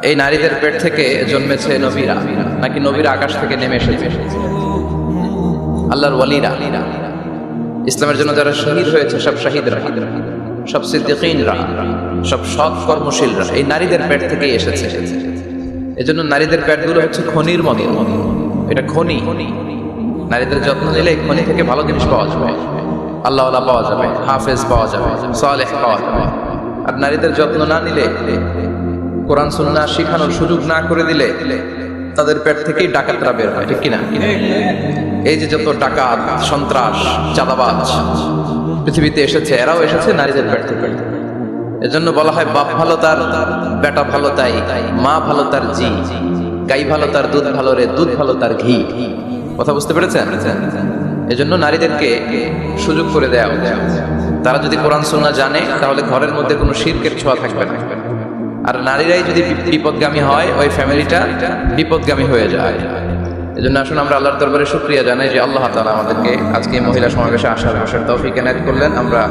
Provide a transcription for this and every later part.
এই নারীদের পেট থেকে জন্মেছে নবীরা, নাকি নবীরা আকাশ থেকে নেমে এসেছে? আল্লাহর ওয়ালিরা, ইসলামের জন্য যারা শহীদ হয়েছে, সব শহীদরা, সব সিদ্দিকীনরা, সব সৎ কর্মশীলরা এই নারীদের পেট থেকেই এসেছে। এজন্য নারীদের পেটগুলো হচ্ছে খনির মতো, এটা খনি। নারীদের যত্ন নিলে এই খনি থেকে ভালো জিনিস পাওয়া যাবে, আল্লাহওয়ালা পাওয়া যাবে, হাফেজ পাওয়া যাবে, সালেহ পাওয়া যাবে। আর নারীদের যত্ন না নিলে, কোরআন সুন্নাহ শিখানোর সুযোগ না করে দিলে তাদের পেট থেকেই ডাকাতরা বের হয়, ঠিক কিনা? এই যে যত ডাকাত, সন্ত্রাস, চাঁদাবাজ পৃথিবীতে এসেছে, এরাও এসেছে নারীদের পেট থেকে। এজন্য বলা হয় বাপ ভালো তার বেটা ভালো তাই, মা ভালো তার জি, গাই ভালো তার দুধ ভালো রে, দুধ ভালো তার ঘি। কথা বুঝতে পেরেছেন? এজন্য নারীদেরকে সুযোগ করে দেয়া উচিত। তারা যদি কোরআন সুন্নাহ জানে তাহলে ঘরের মধ্যে কোনো শিরকের ছোঁয়া থাকবে না। আর নারীরাই যদি বিপদগামী হয়, ওই ফ্যামিলিটা বিপদগামী হয়ে যায়। এজন্য আসুন আমরা আল্লাহর দরবারে শুকরিয়া জানাই যে আল্লাহ তাআলা আমাদেরকে আজকে মহিলা সমাবেশে আসার তৌফিক এনায়েত করলেন। আমরা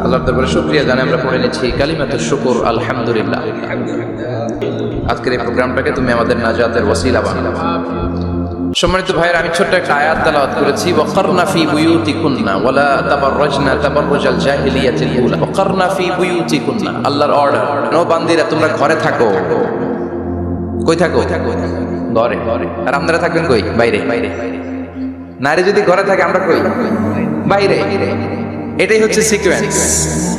আল্লাহর দরবারে শুকরিয়া জানাই, আমরা পড়ে নিচ্ছি কালিমাতুশ শুকর, আলহামদুলিল্লাহ। আজকের এই প্রোগ্রামটাকে তুমি আমাদের নাজাতের ওসিলা বানাও। সম্মানিত ভাইয়ের, আমি ছোট্ট একটা আয়াত তেলাওয়াত করেছি, ওয়াকারনা ফি বুয়ুতিকুন্না ওয়ালা তাবাররাজনা তাবাররুজাল জাহিলিয়াতিল উলা। ওয়াকারনা ফি বুয়ুতিকুন্না, আল্লাহর অর্ডার। নো বান্দিরা, তোমরা ঘরে থাকো। কই থাকো? ঘরে। আর আপনারা থাকবেন কই? বাইরে। নারী যদি ঘরে থাকে, আমরা কই? বাইরে। এটাই হচ্ছে সিকোয়েন্স।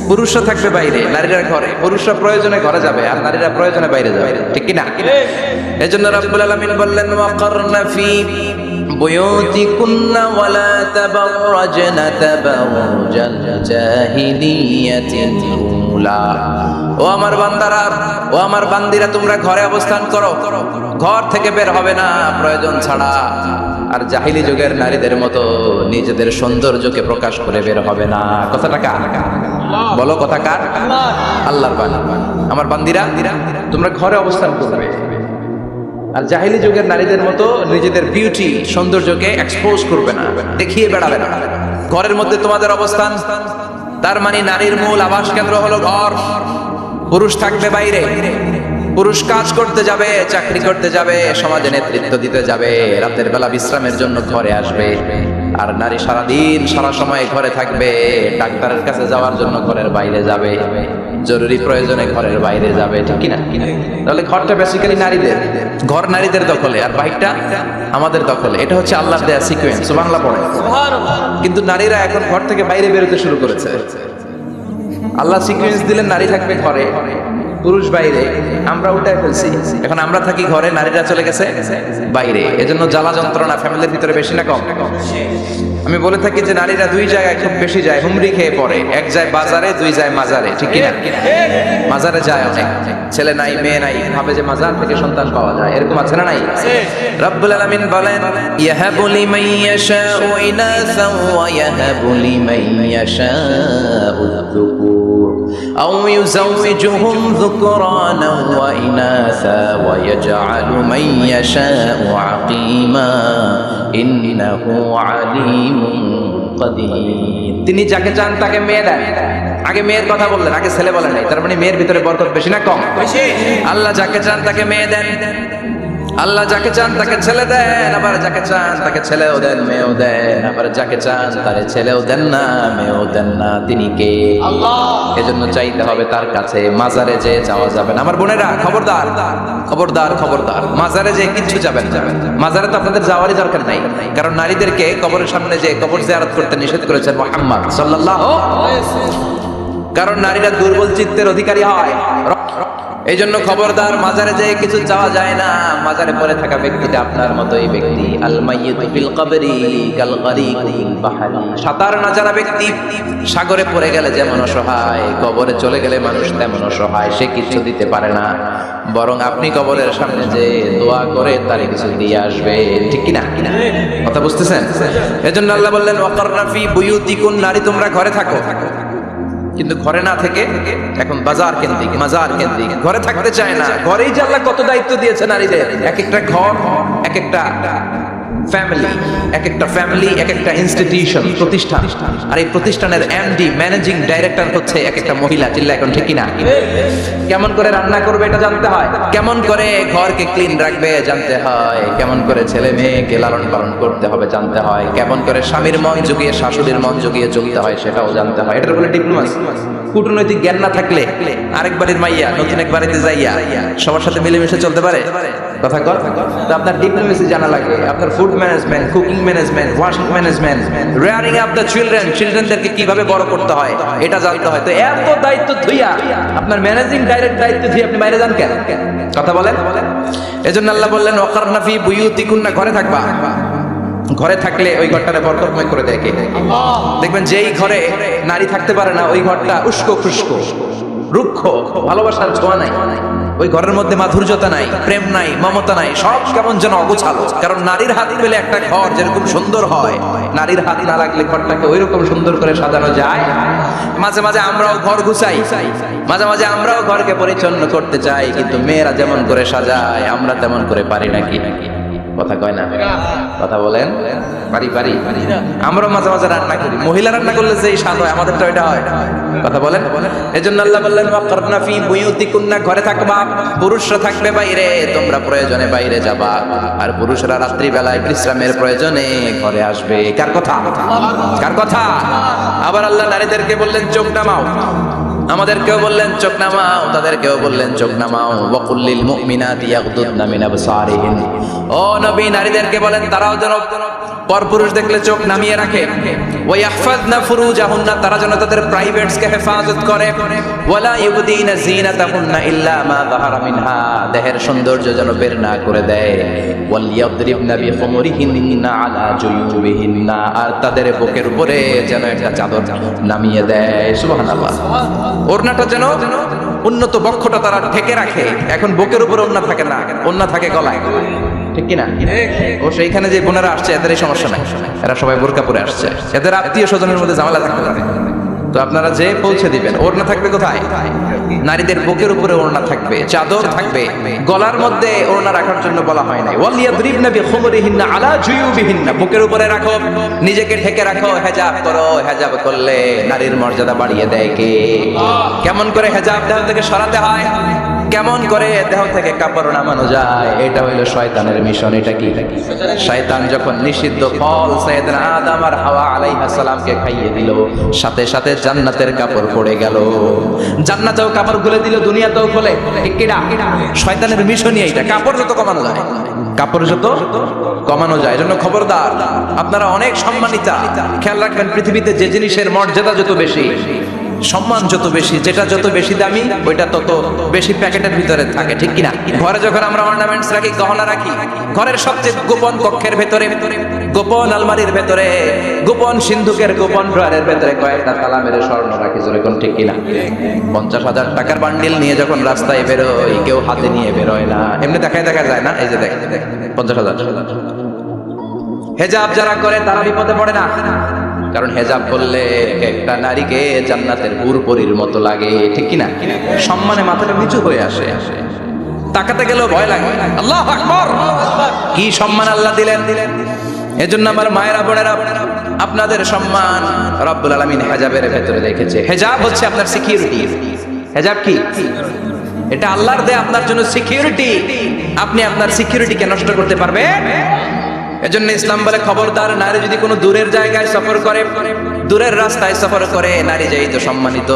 পুরুষরা থাকবে বাইরে, নারীরা ঘরে। পুরুষরা প্রয়োজনে ঘরে যাবে, আর নারীরা প্রয়োজনে বাইরে যাবে, ঠিক কি না? এজন্য রাব্বুল আলামিন বললেন ওয়াকারনা ফি বুয়ুতিকুন্না ওয়ালা তাবাররাজনা তাবাররুজাল জাহিলিয়াতিল উলা। ও আমার বান্দারা, ও আমার বান্দিরা, তোমরা ঘরে অবস্থান করো, ঘর থেকে বের হবে না প্রয়োজন ছাড়া। আর জাহিলি যুগের নারীদের মতো নিজেদের সৌন্দর্যকে প্রকাশ করে বের হবে না। কথাটা কার? বলো, কথা কার? আল্লাহর বাণী। আমার বান্দিরা, তোমরা ঘরে অবস্থান করবে, আর জাহিলি যুগের নারীদের মতো নিজেদের বিউটি, সৌন্দর্যকে এক্সপোজ করবে না, দেখিয়ে বেড়াবে না। ঘরের মধ্যে তোমাদের অবস্থান, তার মানে নারীর মূল আবাস কেন্দ্র হলো ঘর। পুরুষ থাকবে বাইরে, পুরুষ কাজ করতে যাবে, চাকরি করতে যাবে, সমাজে নেতৃত্ব দিতে যাবে, রাতের বেলা বিশ্রামের জন্য ঘরে আসবে। আর নারী সারাদিন সারা সময় ঘরে থাকবে, ডাক্তারের কাছে যাওয়ার জন্য ঘরের বাইরে যাবে, জরুরি প্রয়োজনে ঘরের বাইরে যাবে, ঠিক কিনা? তাহলে ঘরটা বেসিক্যালি নারীদের, ঘর নারীদের দখলে, আর বাইকটা আমাদের দখলে। এটা হচ্ছে আল্লাহর দেয়া সিকোয়েন্স। সুবহানাল্লাহ পড়ে। কিন্তু নারীরা এখন ঘর থেকে বাইরে বেরোতে শুরু করেছে। আল্লাহ সিকোয়েন্স দিলেন, নারী থাকবে ঘরে, পুরুষ বাইরে। আমরা উল্টায় ফেলছি, এখন আমরা থাকি ঘরে, নারীরা চলে গেছে বাইরে। এজন্য জ্বালা যন্ত্রণা ফ্যামিলির ভিতরে বেশি না কম? আমি বলে থাকি যে নারীরা দুই জায়গায় খুব বেশি যায়, হুমড়ি খেয়ে পড়ে। এক যায় বাজারে, দুই যায় মাজারে, ঠিক কিনা? মাজারে যায় অনেক, ছেলে নাই মেয়ে নাই, ভাবে যে মাজার থেকে সন্তান পাওয়া যায়। এরকম আছে না নাই? রব্বুল আলামিন বলেন ইয়াহাবু লিমান ইয়াশাউ ইনাসান ওয়া ইয়াহাবু লিমান ইয়াশাউ যুকুর আও ইউযাওয়িজুহুম যুকরানা ওয়া ইনাসা ওয়া ইয়াজআলু মান ইয়াশাউ আকীমা ইন্নাহু আলীমুন কাদির। তিনি যাকে চান তাকে মেয়ে দেন। আগে মেয়ের কথা বললেন, আগে ছেলে বলেন নাই। তার মানে মেয়ের ভিতরে বরকত বেশি না কম? বেশি। আল্লাহ যাকে চান তাকে মেয়ে দেন, আল্লাহ যাকে চান তাকে ছেলে দেন, আবার যাকে চান তাকে ছেলেও দেন, মেয়েও দেন, আবার যাকে চান তারে ছেলেও দেন না, মেয়েও দেন না। তিনি কে? আল্লাহ। এজন্য চাইতে হবে তার কাছে, মাজারে যে যাওয়া যাবে না। আমার বোনেরা, খবরদার খবরদার খবরদার, মাজারে যে কিচ্ছু যাবেন না। মাজারে তো আপনাদের যাওয়ারই দরকার নাই, কারণ নারীদেরকে কবরের সামনে যে কবর জিয়ারত করতে নিষেধ করেছেন মুহাম্মদ সাল্লাল্লাহু আলাইহি ওয়াসাল্লাম। কারণ নারীরা দুর্বল চিত্তের অধিকারী হয়। এই জন্য খবরদার, মাজারে যেয়ে কিছু চাওয়া যায় না। মাজারে পড়ে থাকা ব্যক্তিটা আপনার মতোই ব্যক্তি। আল মাইয়িতু ফিল কবরি কাল গরিকিল বাহরি। সাঁতার না জানা ব্যক্তি সাগরে পড়ে গেলে যেমন অসহায়, কবরে চলে গেলে মানুষ তেমন অসহায়। সে কিছু দিতে পারে না, বরং আপনি কবরের সামনে যে দোয়া করে তার কিছু দিয়ে আসবে, ঠিক কিনা? কথা বুঝতেছেন? এজন্য আল্লাহ বললেন ওয়াকারনা ফি বুয়ুতিকুন, নারী তোমরা ঘরে থাকো। কিন্তু ঘরে না থেকে এখন বাজার কেন্দ্রিক, মাজার কেন্দ্রিক, ঘরে থাকতে চায় না। ঘরেই যে আল্লাহ কত দায়িত্ব দিয়েছে নারীদের। এক একটা ঘর এক একটা ফ্যামিলি, এক একটা ফ্যামিলি এক একটা ইনস্টিটিউশন, প্রতিষ্ঠান, আর এই প্রতিষ্ঠানের এমডি ম্যানেজিং ডাইরেক্টর হচ্ছে এক একটা মহিলা। চিল্লা এখন ঠিক কিনা? কেমন করে রান্না করবে এটা জানতে হয়, কেমন করে ঘরকে ক্লিন রাখবে জানতে হয়, কেমন করে ছেলে মেয়েকে লালন পালন করতে হবে জানতে হয়, কেমন করে স্বামীর মন জুগিয়ে শাশুড়ির মন জুগিয়ে চলতে হয় সেটাও জানতে হয়। এটার বলে ডিপ্লোমাসি। কূটনৈতিক জ্ঞান না থাকলে আরেক বাড়ির মাইয়া নতুন এক বাড়িতে যাইয়া সবার সাথে মিলেমিশে চলতে পারে? কথা কর। তো আপনার ডিপ্লোমেসি জানা লাগে, আপনার food management, cooking management, washing management, rearing up the চিলড্রেনদেরকে কিভাবে বড় করতে হয় এটা জানতে হয়। তো এত দায়িত্ব ধুইয়া আপনার ম্যানেজিং ডাইরেক্ট দায়িত্ব ধুইয়া আপনি বাইরে যান কেন? কথা বলেন। এজন্য আল্লাহ বললেন ওয়াকারনা ফি বুয়ুতিকুন্না, ঘরে থাকবা। ঘরে থাকলে ওই ঘরটারে বরকতময় করে দেয় কে? দেখবেন যেই ঘরে নারী থাকতে পারে না ওই ঘরটা উস্কো খুস্কো, রুক্ষ, ভালোবাসার ছোঁয়া নাই, ওই ঘরের মধ্যে মাধুর্যতা নাই, প্রেম নাই, মমতা নাই, সব কেমন যেন অগোছালো। কারণ নারীর হাত পেলে একটা ঘর যেরকম সুন্দর হয়, নারীর হাত না লাগলে ঘরটাকে ওই রকম সুন্দর করে সাজানো যায়। মাঝে মাঝে আমরাও ঘর গুছাই, মাঝে মাঝে আমরাও ঘরকে পরিচ্ছন্ন করতে চাই, কিন্তু মেয়েরা যেমন করে সাজায় আমরা তেমন করে পারি নাকি? কথা কয় না? কথা বলেন। পারি পারি আমরা মাঝে মাঝে রান্না করি, মহিলা রান্না করলে যেই স্বাদ হয় আমাদেরটা ওইটা হয়। কথা বলেন। এজন্য আল্লাহ বললেন ওয়াকারনা ফি বুয়ুতিকুন্না, ঘরে থাকবা। পুরুষরা থাকবে বাইরে, তোমরা প্রয়োজনে বাইরে যাবা, আর পুরুষরা রাত্রি বেলায় বিশ্রামের প্রয়োজনে ঘরে আসবে। কার কথা? কার কথা? আবার আল্লাহ নারীদেরকে বললেন চোখ নামাও, আমাদেরকেও বললেন চোখ নামাও, তাদেরকেও বললেন চোখ নামাও। ওয়াকুল্লিল মুমিনাতি ইয়াগদুদনা মিন আবসারিহিন, ও নবী নারীদেরকে বলেন তারাও যেন পরপুরুষ দেখলে চোখ নামিয়ে রাখে। ওয়া ইয়াহফাযনা ফুরুজাহুন্না, তারা যেন তাদের প্রাইভেটসকে হেফাজত করে। ওয়ালা ইউবদিনা যিনাতাহুন্না ইল্লা মা যাহারা মিনহা, দেহের সৌন্দর্য যেন বের না করে দেয়। ওয়াল ইয়াদরিবনা বিখুমুরিহিন্না আলা জুয়ুবিহিন্না, আর তাদের বুকের উপরে যেন একটা চাদর নামিয়ে দেয়। সুবহানাল্লাহ। ওড়নাটা যেন উন্নত বক্ষটা তারা ঢেকে রাখে। এখন বুকের উপরে ওড়না থাকে না, ওড়না থাকে গলায়, ঠিক কিনা? ও সেইখানে যে বোনেরা আসছে এদের এই সমস্যা নাই, এরা সবাই বোরকা পরে আসছে, এদের আত্মীয় স্বজনের মধ্যে ঝামেলা থাকতে পারে। তো আপনারা যে পৌঁছে দিবেন, ওড়না থাকবে কোথায়? নারীদের বুকের উপরে ওড়না থাকবে, চাদর থাকবে, গলার মধ্যে ওড়না রাখার জন্য বলা হয় নাই। ওয়ালিয়াদরিবনা বিখুমুরিহিন্না আলা জুয়ুবিহিন্না, বুকের উপরে রাখো, নিজেকে ঢেকে রাখো, হেজাব করো। হেজাব করলে নারীর মর্যাদা বাড়িয়ে দেয় কে? কেমন করে হেজাব দেহ থেকে সরাতে হয়, কেমন করে দেহ থেকে কাপড় নামানো যায়, এটা হইলো শয়তানের মিশন। এটা কি? শয়তান যখন নিষিদ্ধ ফল সাইয়েদনা আদম আর হাওয়া আলাইহিস সালামকে খাইয়ে দিল, সাথে সাথে জান্নাতের কাপড় পড়ে গেল। জান্নাতেও কাপড় খুলে দিল, দুনিয়াতেও খুলে। ঠিক কিনা? শয়তানের মিশনই এইটা, কাপড় যত কমানো যায়, কাপড় যত কমানো যায়। এজন্য খবরদার, আপনারা অনেক সম্মানিতা, খেয়াল রাখবেন পৃথিবীতে যে জিনিসের মর্যাদা যত বেশি, সম্মান যত বেশি, যেটা যত বেশি দামি ওইটা তত বেশি প্যাকেটের ভিতরে থাকে। ঠিক কিনা? ঘরে যখন আমরা অর্নামেন্টস রাখি, গহনা রাখি, ঘরের সবচেয়ে গোপন কক্ষের ভেতরে, গোপন আলমারির ভেতরে, গোপন সিন্ধুকের গোপন ড্রয়ারের ভেতরে কয়েকটা তালা মেরে স্বর্ণ রাখি। যেরকম ঠিক কিনা? 50,000 টাকার বান্ডিল নিয়ে যখন রাস্তায় বেরোয়, কেউ হাতে নিয়ে বেরোয় না, এমনি দেখা যায় না। এই যে দেখ 50,000। হেজাব যারা করে তারা বিপদে পড়ে না, কারণ হেজাব করলে একটা নারীকে জান্নাতের হুরপরির মতো লাগে। ঠিক কিনা? সম্মানে মাথাটা নিচু হয়ে আসে, তাকাতে গেলেও ভয় লাগে। আল্লাহু আকবার, কি সম্মান আল্লাহ দিলেন! এজন্য আমার মায়েরা বোনেরা, আপনাদের সম্মান রব্বুল আলামিন হেজাবের ভেতরে রেখেছে। হেজাব হচ্ছে আপনার সিকিউরিটি। হেজাব কি? এটা আল্লাহর দেয়া আপনার জন্য সিকিউরিটি। আপনি আপনার সিকিউরিটিকে নষ্ট করতে পারবেন? এজন্য ইসলাম বলে খবরদার, নারী যদি কোনো দূরের জায়গায় সফর করে, দূরের রাস্তায় সফর করে, নারী যেই তো সম্মানিত,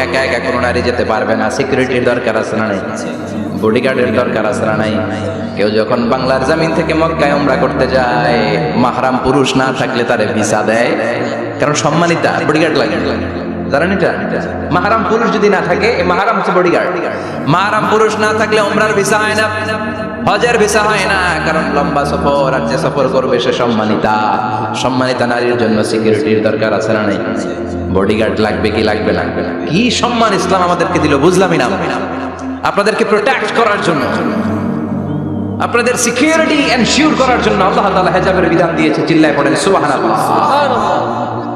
একা একা কোনো নারী যেতে পারবে না। সিকিউরিটির দরকার আছে না নাই? বডিগার্ডের দরকার আছে না নাই? কেউ যখন বাংলার জমিন থেকে মক্কায় উমরা করতে যায়, মাহরাম পুরুষ না থাকলে তারে ভিসা দেয়, কারণ সম্মানিতা, বডিগার্ড লাগে। জানেন এটা? মাহরাম পুরুষ যদি না থাকে, এই মাহরাম হচ্ছে বডিগার্ড। মাহরাম পুরুষ না থাকলে উমরার ভিসা হয় না, হজের ভিসা হয় না, কারণ লম্বা সফর, আর যে সফর করবে সে সম্মানিতা। সম্মানিতা নারীর জন্য সিকিউরিটির দরকার আছে না নাই? বডিগার্ড লাগবে কি লাগবে না? কি সম্মান ইসলাম আমাদেরকে দিল বুঝলামই না। আপনাদেরকে প্রোটেক্ট করার জন্য, আপনাদের সিকিউরিটি এনশিওর করার জন্য আল্লাহ তাআলা হেজাবের বিধান দিয়েছে। চিল্লায় পড়েন সুবহানাল্লাহ।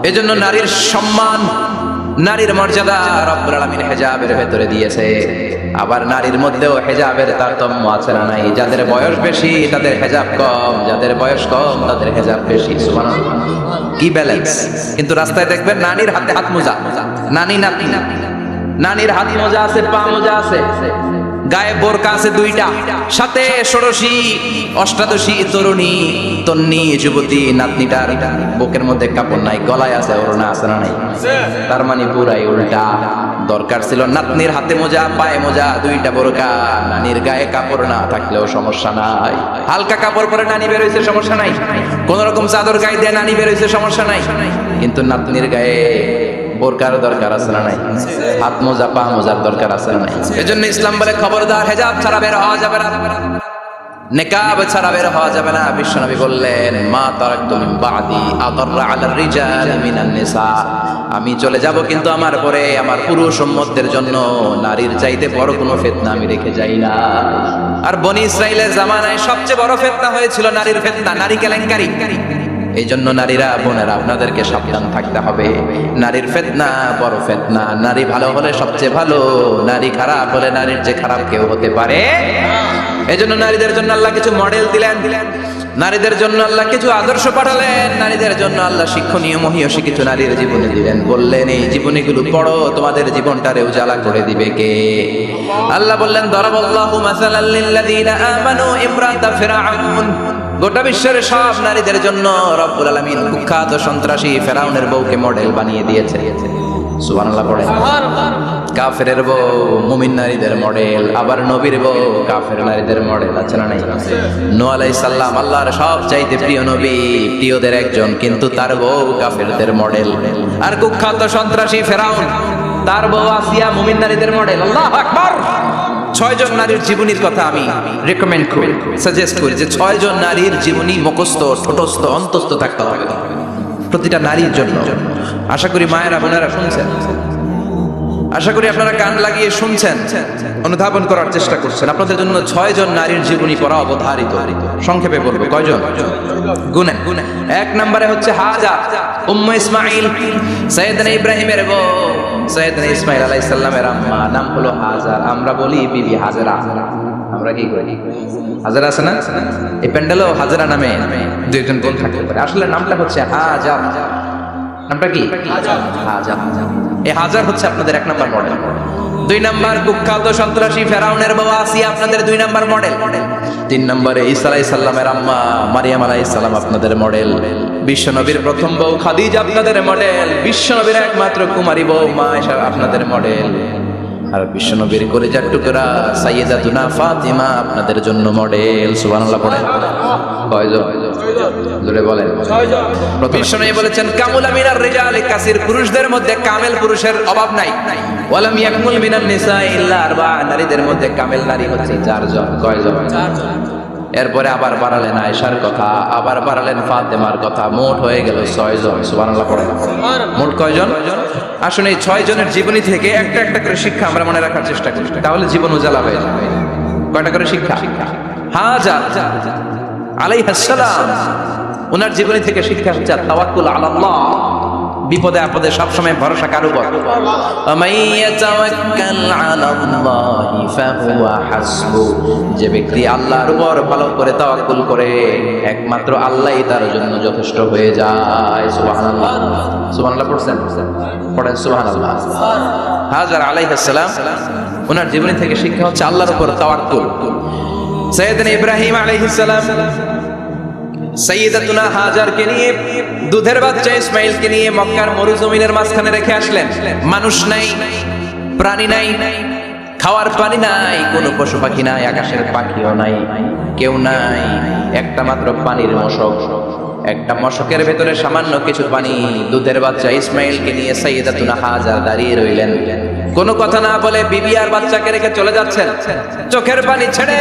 এজন্য নারীর সম্মান, নারীর মর্যাদা রব্বুল আলামিন হেজাবের ভেতরে দিয়েছে। আবার নারীর মধ্যেও হেজাবের তারতম্য আছে না নাই? যাদের বয়স বেশি তাদের হেজাব কম, যাদের বয়স কম তাদের হেজাব বেশি। সুবহানাল্লাহ, কি ব্যালেন্স! কিন্তু রাস্তায় দেখবেন নানির হাতে হাত মোজা, নানি নাতনি, নানির হাত মোজা আছে, পা মোজা আছে, গায়ে বোরকা আছে দুইটা, সাথে ষোড়শী অষ্টাদশী তরুণী তন্নি যুবতী নাতনিটার বুকের মধ্যে কাপড় নাই, গলায় আছে ওড়না, আছে না নাই? তার মানে পুরাই উল্টা। দরকার ছিল নাতনির হাতে মোজা, পায়ে মোজা, দুইটা বোরকা। নানির গায়ে কাপড় না থাকলেও সমস্যা নাই, হালকা কাপড় পরে নানি বের হইছে সমস্যা নাই, কোন রকম চাদর গায়ে দিয়ে নানি বের হইছে সমস্যা নাই। কিন্তু নাতনির গায়ে বোরকার দরকার আছে না নাই? হাত মোজা, পা মোজার দরকার আছে না নাই? এজন্য ইসলাম বলে খবরদার, হেজাব ছাড়া বের হওয়া যাবে না, নিকাব ছাড়া বের হওয়া যাবে না। বিশ্বনবী বললেন, মা তারাকতু মিন বাদি আদাররা আলার রিজাল মিনান নিসা, আমি চলে যাব কিন্তু আমার পরে আমার পুরুষ উম্মতদের জন্য নারীর চাইতে বড় কোনো ফিতনা আমি রেখে যাই না। আর বনি ইসরাইলের জামানায় সবচেয়ে বড় ফিতনা হয়েছিল নারীর ফিতনা, নারী কেলেঙ্কারি। এই জন্য নারীরা, বোনেরা, আপনাদেরকে সাবধান থাকতে হবে। নারীর ফিতনা বড় ফিতনা। নারী ভালো হলে সবচেয়ে ভালো, নারী খারাপ হলে নারীর যে খারাপ কেউ হতে পারে। এই জন্য নারীদের জন্য আল্লাহ কিছু মডেল দিলেন, নারীদের জন্য আল্লাহ কিছু আদর্শ পাঠালেন, নারীদের জন্য আল্লাহ শিক্ষণীয় মহীয়সী কিছু নারীর জীবনী দিলেন। বললেন, এই জীবনীগুলো পড়ো, তোমাদের জীবনটারে উজালা করে দিবে কে? আল্লাহ বললেন, দরাবাল্লাহু মাসালাল লিল্লাযীনা আমানু ইমরাতা ফিরআউন। গোটা বিশ্বের সব নারীদের জন্য রব্বুল আলামিন কুখ্যাত সন্ত্রাসী ফেরাউনের বউকে মডেল বানিয়ে দিয়েছে। সুবহানাল্লাহ পড়ে। কাফেরের বউ মুমিন নারীদের মডেল, আবার নবীর বউ কাফের নারীদের মডেল, আছে না নাই? নূহ আলাইহিস সালাম আল্লাহর সবচাইতে প্রিয় নবী, প্রিয়দের একজন, কিন্তু তার বউ কাফেরদের মডেল। আর কুখ্যাত সন্ত্রাসী ফেরাউন, তার বউ আসিয়া মুমিন নারীদের মডেল। আল্লাহু আকবার। 6 জন নারীর জীবনীর কথা আমি রেকমেন্ড করি, সাজেস্ট করি যে 6 জন নারীর জীবনী মুখস্থ, ঠোঁটস্থ, অন্তস্থ থাকতে হবে প্রতিটা নারীর জন্য। আশা করি মায়েরা, বোনেরা শুনছেন, আশা করি আপনারা কান লাগিয়ে শুনছেন, অনুধাবন করার চেষ্টা করছেন। আপনাদের জন্য 6 জন নারীর জীবনী পড়া অবধারিত। সংক্ষেপে বলবো, কয়জন? গুনে। 1 নম্বরে হচ্ছে হাজার, উম্মে ইসমাইল, সাইয়েদনা ইব্রাহিমের বউ, সাইয়েদনা ইসমাইল আলাইহিস সালামের আম্মা, নাম হলো হাজার। আমরা বলি বিবি হাজারা, আমরা কি করি? হাজারা আছে না? এই প্যান্ডেলও হাজারা নামে 2জন বোন থাকতে পারে, আসলে নামটা হচ্ছে হাজার। নামটা কি? হাজার। এই হাজার হচ্ছে আপনাদের 1 নম্বর মডেল। 2 নম্বর কুখ্যাত সন্ত্রাসী ফেরাউনের বউ আসিয়া আপনাদের 2 নম্বর মডেল। 3 নম্বরে ঈসা আলাইহিস সালামের আম্মা মারিয়াম আলাইহিস সালাম আপনাদের মডেল। বিশ্বনবীর প্রথম বউ খাদিজা আপনাদের মডেল। বিশ্বনবীর একমাত্র কুমারী বউ মা আয়েশা আপনাদের মডেল। আর বিশ্বনবীর কলিজার টুকরা সাইয়্যিদাতুনা ফাতিমা আপনাদের জন্য মডেল। সুবহানাল্লাহ পড়েন। কয়জন? জোরে বলেন। 6 জন। বিশ্বনবী বলেছেন, কামুলা মিনার রিজালি কাসির, পুরুষদের মধ্যে কামেল পুরুষের অভাব নাই। ওয়ালাম ইয়াকমুল মিনান নিসা ইল্লা আরবা, নারীদের মধ্যে কামেল নারী হচ্ছে 4 জন। কয়জন? 4 জন। এরপরে আবার বাড়ালেন আয়েশার কথা, আবার বাড়ালেন ফাতেমার কথা, মোট হয়ে গেল 6 জন। সুবহানাল্লাহ পড়েন। মোট কয়জন? আসুন এই 6 জনের জীবনী থেকে একটা একটা করে শিক্ষা আমরা মনে রাখার চেষ্টা করি, তাহলে জীবন উজালা হয়ে যাবে। কয়টা করে শিক্ষা? হাজার আলাইহিস সালাম, ওনার জীবনী থেকে শিক্ষা হচ্ছে তাওয়াক্কুল আলাল্লাহ, বিপদে আপদে সবসময় ভরসা কার উপর? যে ব্যক্তি আল্লাহর উপর ভালো করে তাওয়াক্কুল করে, একমাত্র আল্লাহই তার জন্য যথেষ্ট হয়ে যায়। সুবহানাল্লাহ। সুবহানাল্লাহ পড়ছেন? পড়েন সুবহানাল্লাহ। হাজার আলাইহিস সালাম, ওনার জীবনী থেকে শিক্ষা হচ্ছে আল্লাহর উপর তাওয়াক্কুল। সাইয়েদনা ইব্রাহিম আলাইহিস সালাম সাইয়্যিদাতুনা হাজারকে নিয়ে, দুধের বাচ্চা ইসমাইলকে নিয়ে মক্কার মরুজমিনের মাঝখানে রেখে আসলেন। মানুষ নাই, প্রাণী নাই, খাওয়ার পানি নাই, কোনো পশু পাখি নাই, আকাশের পাখিও নাই, কেউ নাই, একটা মাত্র পানির মশক। একটা মশকের ভেতরে সামান্য কিছু পানি। দুধের বাচ্চা ইসমাইলকে নিয়ে সাইয়্যিদাতুনা হাজার দাঁড়িয়ে রইলেন। কোনো কথা না বলে বিবি আর বাচ্চাকে রেখে চলে যাচ্ছেন। চোখের পানি ছেড়ে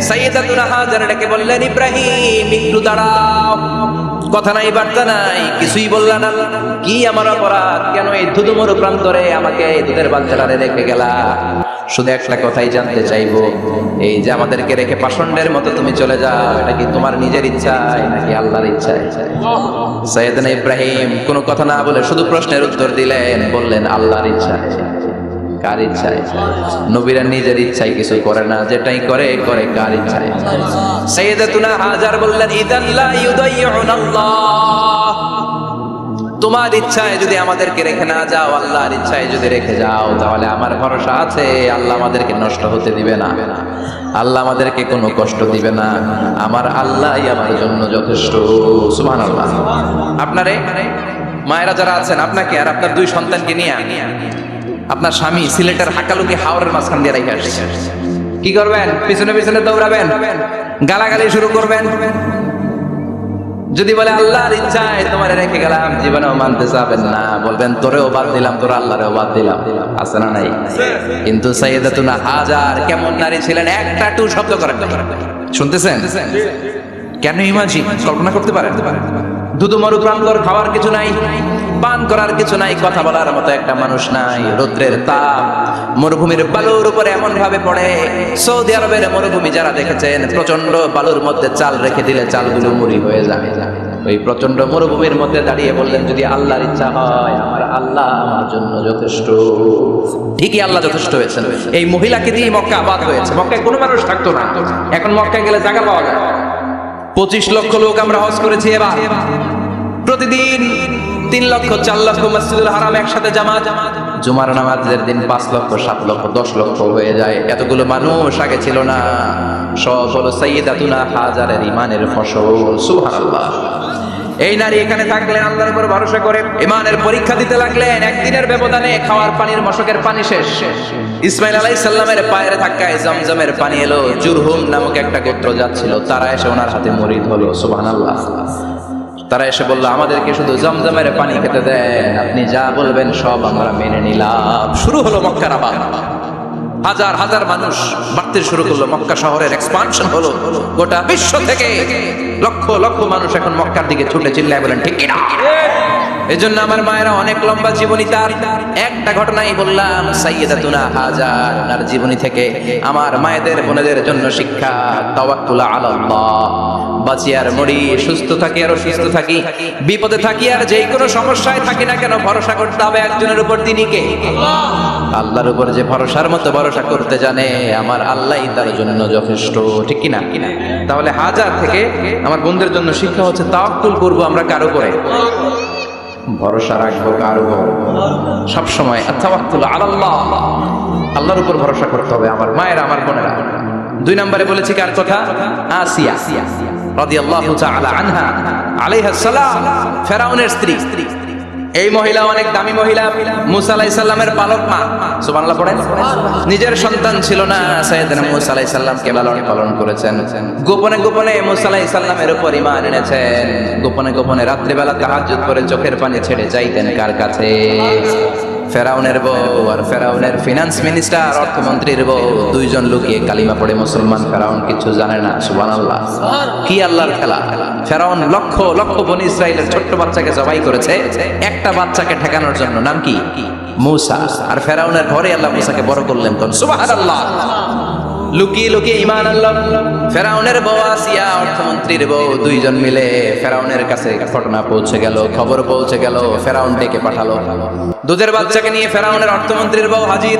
সাইয়্যিদাতুনা হাজার ডেকে বললেন, ইব্রাহিম একটু দাঁড়াও। কথা নাই, বার্তা নাই, কিছুই বললা না। কি আমার অপরাধ? কেন এই ধুধুমরু প্রান্তরে আমাকে দুধের বাচ্চাটারে রেখে গেলা? শুধু একটা কথাই জানতে চাইবো, এই যে আমাদেরকে রেখে পাষণ্ডের মতো তুমি চলে যাও, এটা কি তোমার নিজের ইচ্ছায় নাকি আল্লাহর ইচ্ছায়? সাইয়েদনা ইব্রাহিম কোনো কথা না বলে শুধু প্রশ্নের উত্তর দিলেন, বললেন আল্লাহর ইচ্ছায়। কার ইচ্ছায়? নবীরা নিজের ইচ্ছায় কিছু করে না, যেটাই করে করে কার ইচ্ছায়? সাইয়্যিদাতুনা হাজার বললেন, ইদান লা ইউদাইয়ুনাল্লাহ, তোমার ইচ্ছায় যদি আমাদেরকে রেখে না যাও, আল্লাহর ইচ্ছায় যদি রেখে যাও, তাহলে আমার ভরসা আছে আল্লাহ আমাদেরকে নষ্ট হতে দিবে না, আল্লাহ আমাদেরকে কোনো কষ্ট দিবে না, আমার আল্লাহই আমার জন্য যথেষ্ট। সুবহানাল্লাহ। আপনারে মায়েরা যারা আছেন, আপনাকে আর আপনার দুই সন্তানকে নিয়ে আপনার স্বামী সিলেটের হাকালুকি হাওরের মাঝখান দিয়ে রেখে আসছে, কি করবেন? পিছনে পিছনে দৌড়াবেন, গালাগালি শুরু করবেন। যদি বলে আল্লাহর ইচ্ছায় তোমার রেখে গেলাম, জীবনেও মানতে চাবেন না, বলবেন তোরেও বাদ দিলাম, তোর আল্লাহরেও বাদ দিলাম। আছে না নাই? কিন্তু সাইয়্যিদাতুনা হাজার কেমন নারী ছিলেন, একটা টু শব্দ করেন। শুনতেছেন? কেন ইমাজিন, কল্পনা করতে পারেন? দুধ মরু পান কর, খাওয়ার কিছু নাই, পান করার কিছু নাই, কথা বলার মতো একটা মানুষ নাই। রৌদ্রের তাপ মরুভূমির বালুর উপরে এমন ভাবে পড়ে, সৌদি আরবের মরুভূমি যারা দেখেছেন, প্রচন্ড বালুর মধ্যে চাল রেখে দিলে চালগুলো মুড়ি হয়ে যায়। ওই প্রচন্ড মরুভূমির মধ্যে দাঁড়িয়ে বললেন, যদি আল্লাহর ইচ্ছা হয়, আমার আল্লাহ আমার জন্য যথেষ্ট। ঠিকই আল্লাহ যথেষ্ট হয়েছেন। এই মহিলাকে দিয়ে মক্কা আবাদ হয়েছে। মক্কায় কোনো মানুষ থাকতো না, এখন মক্কায় গেলে জায়গা পাওয়া যায়। 25 লক্ষ লোক আমরা হজ করেছি এবার। প্রতিদিন 3 লক্ষ 4 লক্ষ মসজিদুল হারাম একসাথে জামাত। জুমার নামাজের দিন 5 লক্ষ 7 লক্ষ 10 লক্ষ হয়ে যায়। এতগুলো মানুষ আগে ছিল না। সব হলো সাইয়্যিদাতুনা হাজারের ইমানের ফসল। সুবহানাল্লাহ। এই নারী এখানে থাকলেন আল্লাহর উপর ভরসা করে, ইমানের পরীক্ষা দিতে লাগলেন। একদিনের ব্যবধানে খাওয়ার পানির মশকের পানি শেষ। ইসমাইল আলাইহিস সালামের পায়ের ধাক্কায় জমজমের পানি এলো। জুরহুম নামক একটা গোত্র যাচ্ছিল, তারা এসে ওনার হাতে মুরিদ হলো। সুবহানাল্লাহ। তারা এসে বলল, আমাদেরকে শুধু জমজমের পানি খেতে দেন, আপনি যা বলবেন সব আমরা মেনে নিলাম। শুরু হলো মক্কার আবাদ। হাজার হাজার মানুষ বাড়তে শুরু করলো। মক্কা শহরের এক্সপানশন হলো। গোটা বিশ্ব থেকে লক্ষ লক্ষ মানুষ এখন মক্কার দিকে ছুটে চিল্লায় বলেন, ঠিক কিনা? এজন্য আমার মায়েরা অনেক লম্বা জীবনী, তার একটা ঘটনাই বললাম। সাইয়্যিদাতুনা হাজার, ওনার জীবনী থেকে আমার মায়েদের বোনেদের জন্য শিক্ষা। তাওয়াক্কুল আলাল্লাহ। বাঁচি আর মরি, সুস্থ থাকি আর অসুস্থ থাকি, বিপদে থাকি আর যেই কোনো সমস্যায় থাকি না কেন, ভরসা করতে হবে একজনের উপর। তিনি কে? আল্লাহর উপর যে ভরসার মতো ভরসা করতে জানে, আমার আল্লাহই তার জন্য যথেষ্ট। ঠিক কিনা? তাহলে হাজার থেকে আমার বোনদের জন্য শিক্ষা হচ্ছে, তাওয়াক্কুল করবো আমরা কার উপরে? ভরসা রাখবো কার উপর? সবসময় তাওয়াক্কুল আলাল্লাহ, আল্লাহর উপর ভরসা করতে হবে আমার মায়েরা, আমার বোনেরা। 2 নম্বরে বলেছি কার কথা? আসিয়া রাদিয়াল্লাহু তাআলা আনহা আলাইহাস সালাম, ফেরাউনের স্ত্রী। এই মহিলা অনেক দামি মহিলা, মুসা আলাইহিস সালামের পালক মা। সুবহানাল্লাহ পড়েন। নিজের সন্তান ছিল না, সাইয়েদনা মুসা আলাইহিস সালামকে লালন পালন করেছেন। গোপনে গোপনে মুসা আলাইহিস সালামের উপর ঈমান এনেছেন। গোপনে গোপনে রাত্রি বেলা তাহাজ্জুদ করে চোখের পানি ছেড়ে যাইতেন কার কাছে? ফেরাউনের বউ আর ফেরাউনের ফিনান্স মিনিস্টার, অর্থমন্ত্রীর বউ, দুইজন লুকিয়ে কালিমা পড়ে মুসলমান। ফেরাউন কিছু জানে না। সুবহানাল্লাহ। কি আল্লাহর খেলা! ফেরাউন লক্ষ লক্ষ বনি ইসরাইলের ছোট্ট বাচ্চাকে জবাই করেছে একটা বাচ্চাকে ঠেকানোর জন্য। নাম কি? মুসা। আর ফেরাউনের ঘরে আল্লাহ মুসাকে বড় করলেন। কোন? সুবহানাল্লাহ। লুকিয়ে লুকিয়ে ঈমান আনলো। ফেরাউনের বউ আসিয়া, অর্থমন্ত্রীর বউ, দুইজন মিলে ফেরাউনের কাছে ঘটনা পৌঁছে গেল, খবর পৌঁছে গেল। ফেরাউন ডেকে পাঠালো। দুধের বাচ্চাকে নিয়ে ফেরাউনের অর্থমন্ত্রীর বউ হাজির।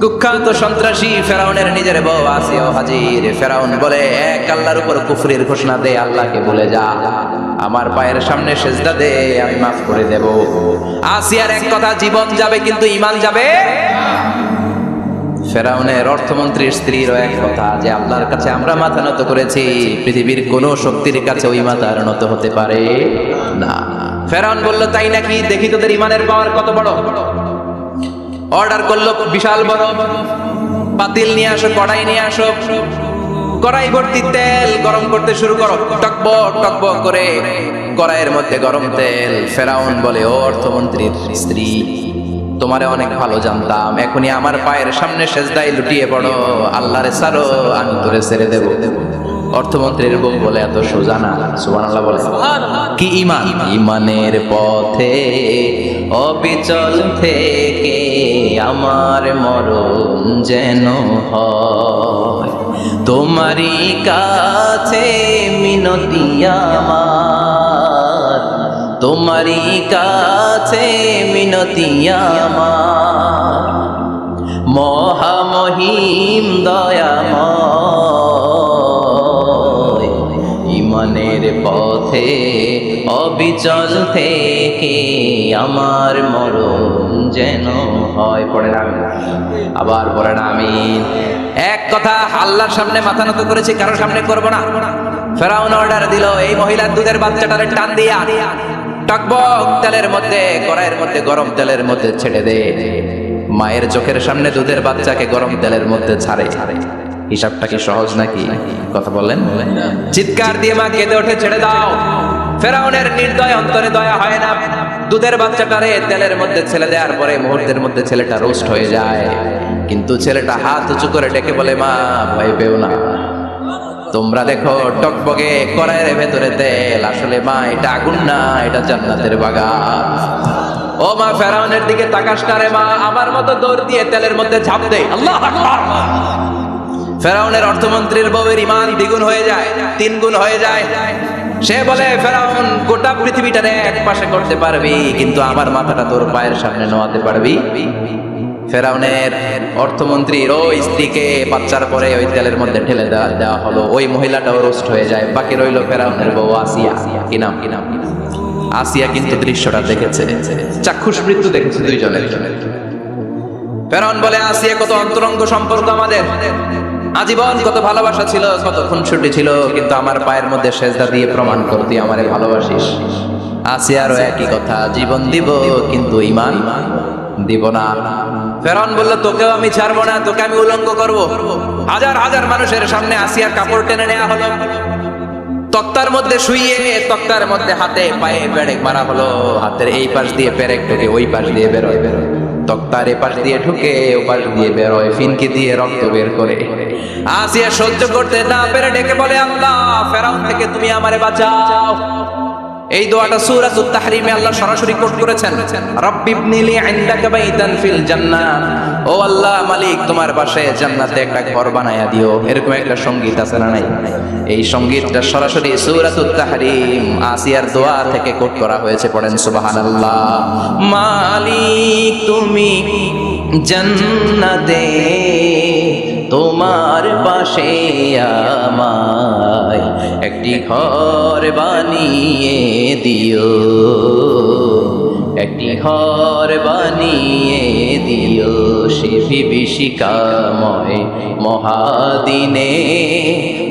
কুখ্যাত সন্ত্রাসী ফেরাউনের নিজের বউ আসিয়াও হাজির। ফেরাউন বলে, এক আল্লাহর উপর কুফরির ঘোষণা দে, আল্লাহকে ভুলে যা, আমার পায়ের সামনে সেজদা দে, আমি মাফ করে দেব। আসিয়ার এক কথা, জীবন যাবে কিন্তু ঈমান যাবে। ফেরাউনের অর্থমন্ত্রীর স্ত্রীরও এক কথা, যে আল্লাহর কাছে আমরা মাথা নত করেছি, পৃথিবীর কোন শক্তির কাছে ওই মাথা নত হতে পারে না। ফেরাউন বলল, তাই নাকি? দেখি তোদের ঈমানের পাওয়ার কত বড়। অর্ডার করলো বিশাল বড় পাতিল নিয়ে আসো, কড়াই নিয়ে আসো। কড়াই ভর্তি তেল গরম করতে শুরু করো। টকবক টকবক করে কড়াইয়ের মধ্যে গরম তেল। ফেরাউন বলে, ও অর্থমন্ত্রীর স্ত্রী, তোমারে অনেক ভালো জানতাম, এখনই আমার পায়ের সামনে সেজদায় লুটিয়ে পড়ো, আল্লাহরে ছাড়ো, আমি তোরে ছেড়ে দেব। অর্থমন্ত্রীর বউ বলে, এত সোজা না। সুবহানাল্লাহ বলে। কি ঈমান? ঈমানের পথে অবিচল থেকে আমার মরণ যেন হয়, তোমারই কাছে মিনতি আমার, তোমারই কাছে মিনতি আমার, মহামহিম দয়াময়, ইমানের পথে অবিচল থেকে আমার মরণ যেন হয়। পড়েন আমিন, আবার পড়েন আমিন। এক কথা, আল্লাহর সামনে মাথা নত করেছি, কারোর সামনে করব না। ফেরাউন অর্ডার দিল, এই মহিলার দুধের বাচ্চাটারে টান দিয়া টকবক তেলের মধ্যে, কড়াইয়ের মধ্যে গরম তেলের মধ্যে ছেড়ে দে। মায়ের চোখের সামনে দুধের বাচ্চাকে গরম তেলের মধ্যে ছাড়ে। হিসাবটা কি সহজ নাকি? কথা বলেন। চিৎকার দিয়ে মা কেঁদে ওঠে, ছেড়ে দাও। ফেরাউনের নির্দয় অন্তরে দয়া হয় না। দুধের বাচ্চাটারে তেলের মধ্যে ছেড়ে দেওয়ার পরে মুহূর্তের মধ্যে ছেলেটা রোস্ট হয়ে যায়। কিন্তু ছেলেটা হাত উঁচু করে ডেকে বলে, মা ভয় পেও না, তোমরা দেখো টকবগে কড়াইয়ের ভেতরে তেল, আসলে মা এটা আগুন না, এটা জান্নাতের বাগান। ও মা, ফেরাউনের দিকে তাকাস না রে মা, আমার মতো দৌড় দিয়ে তেলের মধ্যে ঝাঁপ দে। আল্লাহু আকবার। ফেরাউনের অর্থমন্ত্রীর বউয়ের ঈমান দ্বিগুণ হয়ে যায়, 3 গুণ হয়ে যায়। সে বলে, ফেরাউন গোটা পৃথিবীটারে এক পাশে করতে পারবি, কিন্তু আমার মাথাটা তোর পায়ের সামনে নোয়াতে পারবি? ফেরাউনের অর্থমন্ত্রীর ওই স্ত্রীকে বাচ্চার পরে ওই তেলের মধ্যে ঢেলে দেওয়া হলো। ওই মহিলাটাও রোস্ট হয়ে যায়। বাকি রইল ফেরাউনের বউ আসিয়া। কি নাম? আসিয়া কিন্তু দৃশ্যটা দেখেছে, চাক্ষুষ মৃত্যু দেখেছে দুইজনের। ফেরাউন বলে, আসিয়া কত অন্তরঙ্গ সম্পর্ক আমাদের, আজীবন কত ভালোবাসা ছিল, কত খুনসুটি ছিল, কিন্তু আমার পায়ের মধ্যে সেজদা দিয়ে প্রমাণ করতি আমারে ভালোবাসিস। আসিয়ারও একই কথা, জীবন দিব কিন্তু ঈমান দিব না। ফেরাউন বলল, তোকেও আমি ছাড়বো না, তোকে আমি উলঙ্গ করব। হাজার হাজার মানুষের সামনে আসিয়ার কাপড় টেনে নেওয়া হলো, তক্তার মধ্যে শুইয়ে তক্তার মধ্যে হাতে পায়ে পেরেক মারা হলো। হাতের এই পাশ দিয়ে পেরেক ঢুকে ওই পাশ দিয়ে বেরোয়, তক্তার এ পাশ দিয়ে ঢুকে ও পাশ দিয়ে বেরোয়, ফিনকি দিয়ে রক্ত বের করে। আসিয়া সহ্য করতে না পেরে ডেকে বলে, আল্লাহ, ফেরাউন থেকে তুমি আমারে বাঁচাও। এই দোয়াটা সূরাতুত তাহরিমে আল্লাহ সরাসরি কোট করেছেন, রাব্বিবনিলি ইনদাকা বাইতান ফিল জান্নাহ। ও আল্লাহ মালিক, তোমার পাশে জান্নাতে একটা ঘর বানায়া দিও। এরকম একটা সংগীত আছে না নাই? এই সংগীতটা সরাসরি সূরাতুত তাহরিম আসিয়ার দোয়া থেকে কোট করা হয়েছে। পড়েন সুবহানাল্লাহ। মালিক তুমি জান্নাতে তোমার পাশে আমায় একটি ঘর বানিয়ে দিও, একটি ঘর বানিয়ে দিও সে বিভীষিকাময় মহাদিনে,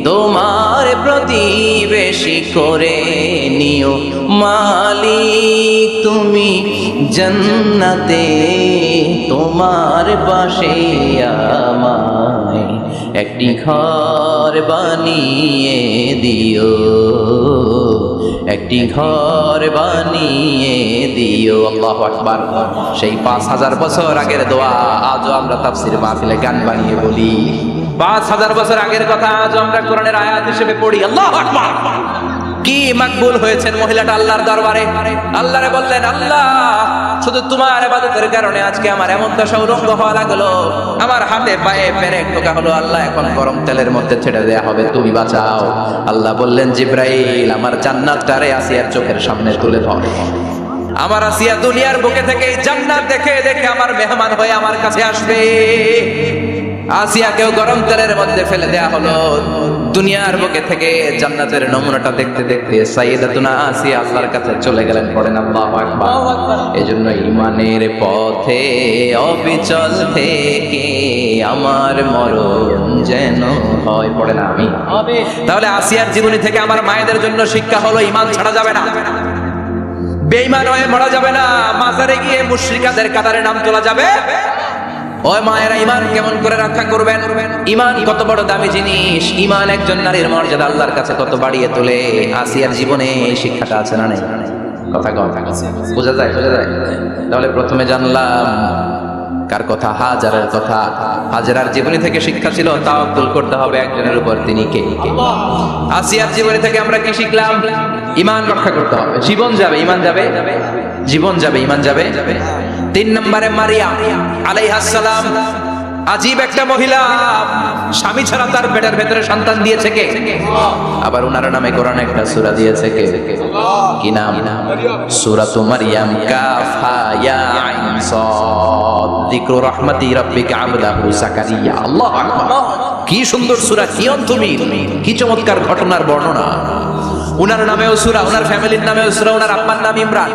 তোমার প্রতিবেশী করে নিও। মালিক তুমি জান্নাতে তোমার পাশে আমায় একটি ঘর বানিয়ে দিও, একটি ঘর বানিয়ে দিও। আল্লাহু আকবার। সেই 5000 বছর আগের দোয়া আজও আমরা তাফসীর মাহফিলে গান বানিয়ে বলি। 5000 বছর আগের কথা আজও আমরা কোরআনের আয়াত হিসেবে পড়ি। আল্লাহু আকবার। কি মাকবুল হয়েছেন মহিলাটা আল্লাহর দরবারে। আল্লাহরে বললেন, আল্লাহ, শুধু তোমার ইবাদতের কারণে আজকে আমার এমন দশা উলঙ্গ হওয়া লাগলো, আমার হাতে পায়ে পেরেক ঢোকা হলো। আল্লাহ, এখন গরম তেলের মধ্যে ছেড়ে দেয়া হবে, তুমি বাঁচাও। আল্লাহ বললেন, জিব্রাইল, আমার জান্নাতটারে আসিয়ার চোখের সামনে তুলে ধর। আমার আসিয়া দুনিয়ার বুকে থেকে জান্নাত দেখে দেখে আমার মেহমান হয়ে আমার কাছে আসবে। আসিয়াকেও গরম তেলের মধ্যে ফেলে দেয়া হলো। দুনিয়ার বুকে থেকে জান্নাতের নমুনাটা দেখতে দেখতে সাইয়েদাতুনা আসিয়া আল্লাহর কাছে চলে গেলেন। পড়েন আল্লাহু আকবার। এজন্য ঈমানের পথে অবিচল থেকে আমার মরণ যেন হয়। পড়েন আমি। তাহলে আসিয়ার জীবনী থেকে আমার মায়েদের জন্য শিক্ষা হলো, ঈমান ছাড়া যাবে না, বেঈমান হয়ে মরা যাবে না, মাজারে গিয়ে মুশরিকাদের কাতারে নাম তোলা যাবে। ওই মায়েরা ঈমান কেমন করে রক্ষা করবেন? ঈমান কত বড় দামি জিনিস। ঈমান একজন নারীর মর্যাদা আল্লাহর কাছে কত বাড়িয়ে তোলে। আসিয়ার জীবনে এই শিক্ষাটা আছে না নাই? কথা বোঝা যায়? তাহলে প্রথমে জানলাম কার কথা? হাজারের কথা। হাজারার জীবনী থেকে শিক্ষা ছিল তাওয়াক্কুল করতে হবে একজনের উপর, তিনি কে? আসিয়ার জীবনী থেকে আমরা কি শিখলাম? ঈমান রক্ষা করতে হবে। জীবন যাবে, ঈমান যাবে, জীবন যাবে, ঈমান যাবে। 3 নম্বরে মারিয়াম আলাইহিস সালাম, আজীব একটা মহিলা, স্বামী ছাড়া তার পেটের ভেতরে সন্তান দিয়েছে কে? আবার উনার নামে কোরআন একটা সূরা দিয়েছে কে? কি নাম? সূরাতু মারইয়াম, কাফ হা ইয়া আইন সাদ, যিকরু রাহমাতি রাব্বিকা আবদাহু যাকারিয়া। আল্লাহু আকবার, কি সুন্দর সূরা, কি অন্তমিল, কি চমৎকার ঘটনার বর্ণনা। উনার নামেও সূরা, উনার ফ্যামিলির নামেও সূরা। উনার আব্বার নাম ইমরান,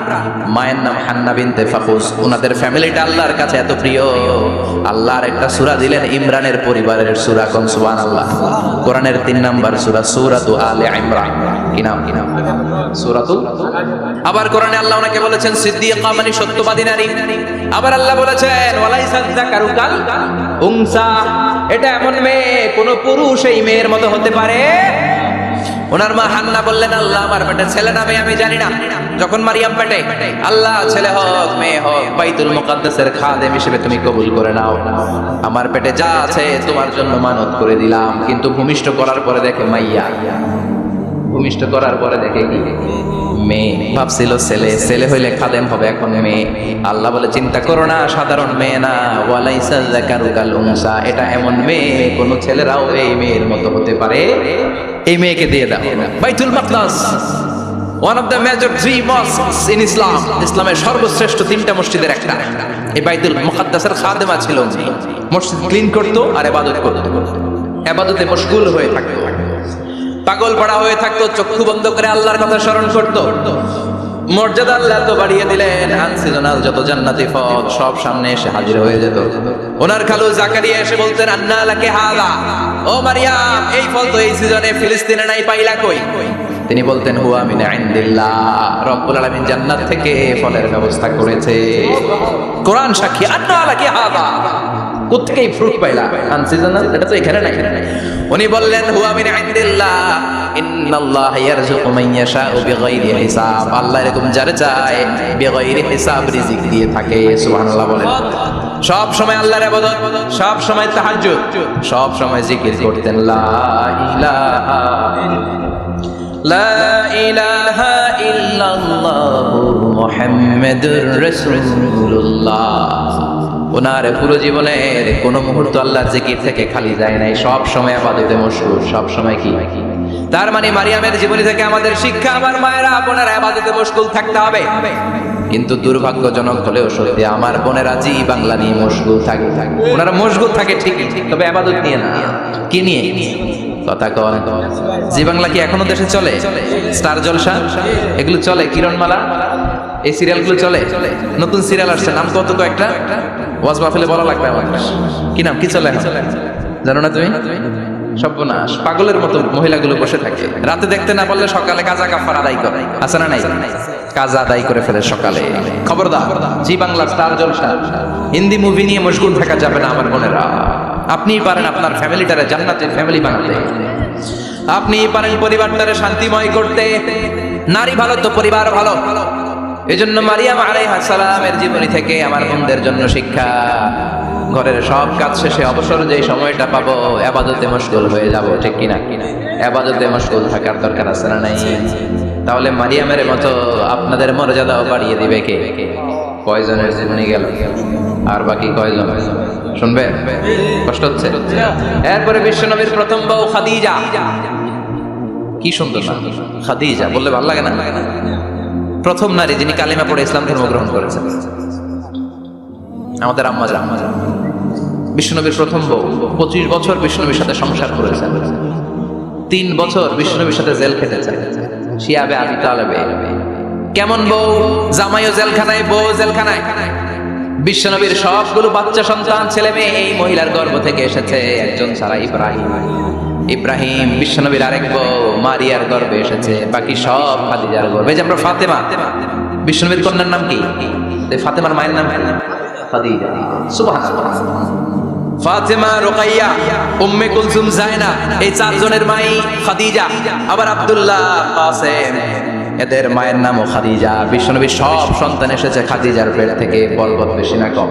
মায়ের নাম হান্না বিনতে ফাকুস। উনাদের ফ্যামিলিটা আল্লাহর কাছে এত প্রিয়, আল্লাহর একটা সূরা দিলেন ইমরানের পরিবারের সূরা। কোন সুবহানাল্লাহ। কোরআনের 3 নাম্বার সূরা, সূরাতু আলে ইমরান। কি নাম? সূরাতু। আবার কোরআনে আল্লাহ ওনাকে বলেছেন সিদ্দিকা, মানে সত্যবাদী নারী। আবার আল্লাহ বলেছেন ওয়ালাইসা যাকারু কাল উনসা, এটা এমন মেয়ে কোন পুরুষ এই মেয়ের মতো হতে পারে? ওনার মা হান্না বললেন, আল্লাহ আমার পেটে ছেলে না মেয়ে আমি জানি না। যখন মারিয়াম পেটে, আল্লাহ ছেলে হোক মেয়ে হোক বাইতুল মুকাদ্দাসের খাদেম হিসেবে তুমি কবুল করে নাও। আমার পেটে যা আছে তোমার জন্য মানত করে দিলাম। কিন্তু ভূমিষ্ঠ করার পরে দেখে মাইয়া, ভূমিষ্ঠ করার পরে দেখে কি? মেয়ে। ভাবছিল ছেলে, ছেলে হইলে খাদেম হবে, এখন মেয়ে। আল্লাহ বলে চিন্তা করো না, সাধারণ মেয়ে না। ওয়ালাইসা যাকারু কাল উনসা, এটা এমন মেয়ে কোন ছেলেরাও এই মেয়ের মতো হতে পারে। এই মেয়েকে দিয়ে দাও। Baitul Maqdas, one of the major 3 mosques in Islam, ইসলামের সর্বশ্রেষ্ঠ 3টা মসজিদের একটা। এই বাইতুল মুকাদ্দাসের খাদেমা ছিল। মসজিদ ক্লিন করতো আর ইবাদত করতো, ইবাদতে মশগুল হয়ে থাকতো, পাগল পড়া হয়ে থাকতো, চক্ষু বন্ধ করে আল্লাহর কথা স্মরণ করতো। মর্যাদা আল্লাহ তো বাড়িয়ে দিলেন, আনসিজনাল যত জান্নাতি ফল সব সামনে এসে হাজির হয়ে যেত। ওনার খালু জাকারিয়া এসে বলতেন আন্না লাকি হাযা, ও মারিয়াম এই ফল তো এই সিজনে ফিলিস্তিনে নাই, পাইলা কই? তিনি বলতেন হুয়া মিন ইনদিল্লাহ, রব্বুল আলামিন জান্নাত থেকে ফলের ব্যবস্থা করেছে। কোরআন সাক্ষী, আন্না লাকি হাযা, কোত্থেকে এই ফ্রুট পাইলা? আনসিজনাল, এটা তো এখানে নাই। উনি বললেন হুয়া মিন ইনদিল্লাহ, ইন্নাল্লাহ ইয়ারযুকু মান ইয়াশাউ বিগাইরি হিসাব, আল্লাহ এরকম যারে চায় বিগাইরি হিসাব রিজিক দিয়ে থাকে। সুবহানাল্লাহ বলেন। সব সময় আল্লাহর ইবাদত, সব সময় তাহাজ্জুদ, সব সময় জিকির করতেন লা ইলাহা ইল্লাল্লাহু মুহাম্মাদুর রাসূলুল্লাহ। ওনার পুরো জীবনের কোন মুহূর্ত আল্লাহর জিকির থেকে খালি যায় নাই, সব সময় ইবাদতে মশগুল, সব সময় কি? তার মানে মারিয়ামের জীবনী থেকে আমাদের শিক্ষা, আমার মায়েরা বোনেরা ইবাদতে মশগুল থাকতে হবে। কিন্তু দুর্ভাগ্যজনক হলেও সত্যি, আমার বোনেরা জি বাংলা নিয়ে মশগুল থাকে। ওনারা মশগুল থাকে ঠিকই, তবে ইবাদত নিয়ে না। কি নিয়ে? কথা কন। জি বাংলা কি এখনো দেশে চলে? স্টার জলসা এগুলো চলে, কিরণমালা এই সিরিয়ালগুলো চলে। নতুন সিরিয়াল আসছে, নাম কত কয়েকটা, ওয়াজ মাহফিলে বলা লাগবে আমার। কি নাম, কি চলে জানো না তুমি? সর্বনাশ, পাগলের মতো মহিলাগুলো বসে থাকে, রাতে দেখতে না পারলে সকালে কাজা কাফার আদায় করে। আছে না নাই? কাজা আদায় করে ফেলে সকালে। খবরদার, জি বাংলা স্টার জলসা হিন্দি মুভি নিয়ে মশগুল থাকা যাবে না আমার বোনেরা। আপনিই পারেন আপনার ফ্যামিলিটারে জান্নাতের ফ্যামিলি বানাতে, আপনিই পারেন পরিবারটারে শান্তিময় করতে। নারী ভালো তো পরিবার ভালো। এজন্য মারিয়াম আলাইহিস সালামের জীবনী থেকে আমার বোনদের জন্য শিক্ষা, ঘরের সব কাজ শেষে অবসর যে সময়টা পাবো ইবাদতে মশগুল হয়ে যাব, ঠিক কিনা? ইবাদতে মশগুল থাকার দরকার আছে না নাই? তাহলে মারিয়ামের মতো আপনাদের মর্যাদাও বাড়িয়ে দিবে কে? কয়জনের জীবনী গেল, আর বাকি কয়জন শুনবে? কষ্ট হচ্ছে? এরপরে বিশ্বনবীর প্রথম বউ খাদিজা, কি সুন্দর নাম খাদিজা, বললে ভালো লাগে না? প্রথম নারী যিনি কালিমা পড়ে ইসলাম ধর্ম গ্রহণ করেছেন, আমাদের আম্মা জান। বিশ্বনবীর প্রথম বউ, 25 বছর বিশ্বনবীর সাথে সংসার করেছেন, 3 বছর বিশ্বনবীর সাথে জেল খেটেছেন, শিয়াবে আবি তালেবে। কেমন বউ? জামাইও জেলখানায়, বউ জেলখানায়। বিশ্বনবীর সবগুলো বাচ্চা সন্তান ছেলে মেয়ে এই মহিলার গর্ভ থেকে এসেছে, একজন ছাড়া ইব্রাহিম। ইব্রাহিম বিশ্বনবীর আরেক বউ মারিয়ার গর্ভে এসেছে, বাকি সব খাদিজার গর্ভে। যে আমরা ফাতেমা, বিশ্বনবীর কন্যার নাম কি? ফাতেমার মায়ের নাম কি? খাদিজা। সুবহানাল্লাহ। ফাতেমা, রুকাইয়া, উম্মে কুলসুম, জায়নাব, এই 4 জনের মাই খাদিজা। আবার আব্দুল্লাহ, কাসেম, এদের মায়ের নামও খাদিজা। বিশ্বনবীর সব সন্তান এসেছে খাদিজার পেট থেকে। বলবৎ বেশি না কম?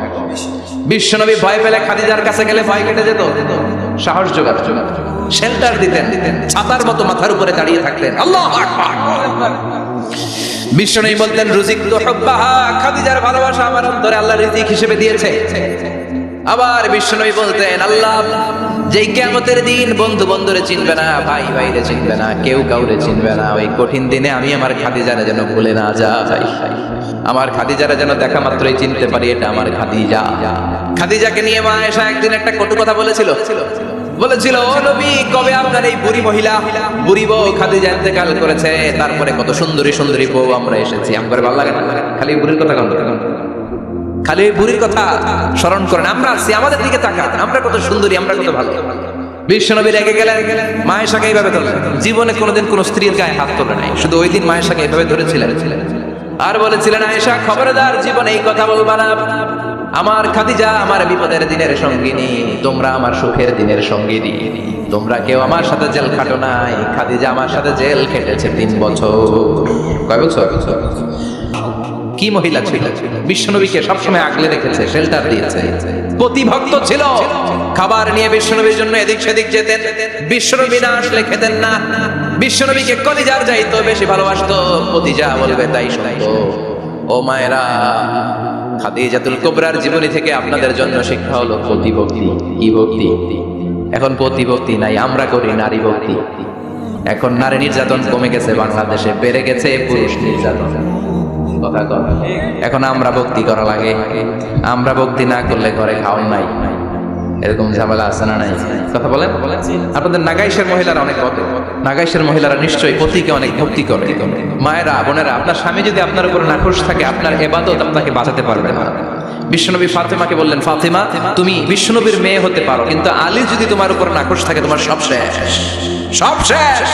বিশ্বনবী ভয় পেলে খাদিজার কাছে গেলে ভয় কেটে যেত, সাহস জোগাত, শেল্টার দিতেন, ছাতার মতো মাথার উপরে দাঁড়িয়ে থাকতেন। আল্লাহু আকবার। বিশ্বনবী বলতেন রুজিকতু হুব্বাহা, খাদিজার ভালোবাসা আমার অন্তরে আল্লাহ রিজিক হিসেবে দিয়েছে। আবার বিশ্বনবী বলতেন, আল্লাহ যেই কিয়ামতের দিন বন্ধু বন্ধুরে চিনবে না, ভাই ভাইরে চিনবে না, কেউ কাউরে চিনবে না, ওই কঠিন দিনে আমি আমার খাদিজারে যেন ভুলে না যাই, আমার খাদিজারে যেন দেখা মাত্রই চিনতে পারি এটা আমার খাদিজা। খাদিজাকে নিয়ে মা আয়েশা একদিন একটা কটু কথা বলেছিল, ও নবী, কবে আপনার এই বুড়ি বউ খাদিজা ইন্তেকাল করেছে, তারপরে কত সুন্দরী সুন্দরী বউ আমরা এসেছি, আমার ভালো লাগে না, খালি বুড়ির কথা কন, খালি ওই বুড়ির কথা স্মরণ করেন, আমরা আছি, আমাদের দিকে তাকান, আমরা কত সুন্দরী, আমরা কত ভালো। বিশ্বনবী রেগে গেলেন, মা আয়েশাকে এইভাবে ধরলেন, জীবনে কোনোদিন কোনো স্ত্রীর গায়ে হাত তোলে নাই, শুধু ওই দিন মা আয়েশাকে এইভাবে ধরেছিলেন আর বলেছিলেন, আয়েশা খবরদার জীবনে এই কথা বলবা না, আমার খাদিজা আমার বিপদের দিনের সঙ্গিনী, তোমরা আমার সুখের দিনের সঙ্গিনী, তোমরা কেউ আমার সাথে জেল খাটো নাই, খাদিজা আমার সাথে জেল খেটেছে 3 বছর। কয় বছর? কি মহিলা ছিল, বিশ্বনবীকে সবসময় আগলে রেখেছে, শেল্টার দিয়েছে, প্রতিভক্ত ছিল, খাবার নিয়ে বিশ্বনবীর জন্য এদিক সেদিক যেতেন, বিশ্বনবী না আসলে খেতেন না, বিশ্বনবীকে কলিজার যাইতো বেশি ভালোবাসতো, প্রতিজা বলবে তাই শুনতো। ও মায়েরা, খাদিজাতুল কুবরার জীবনী থেকে আপনাদের জন্য শিক্ষা হলো প্রতিভক্তি। কি ভক্তি? এখন প্রতিভক্তি নাই, আমরা করি নারী ভক্তি। এখন নারী নির্যাতন কমে গেছে বাংলাদেশে, বেড়ে গেছে পুরুষ নির্যাতন। এখন আমরা ভক্তি করা লাগে, আমরা ভক্তি না করলে ঘরে খাওয়ান নাই, এরকম ঝামেলা আছে না নাই? কথা বলেন। আপনাদের নাগাইশের মহিলারা অনেক বলে, নাগাইশের মহিলারা নিশ্চয়ই পতিকে অনেক ভক্তি করে। মায়েরা, বোনেরা, আপনার স্বামী যদি আপনার উপর নাখোশ থাকে, আপনার ইবাদত আপনাকে বাঁচাতে পারবে না। বিশ্বনবী ফাতেমাকে বললেন, ফাতেমা তুমি বিশ্বনবীর মেয়ে হতে পারো, কিন্তু আলী যদি তোমার উপর নাখোশ থাকে তোমার সব শেষ, সব শেষ।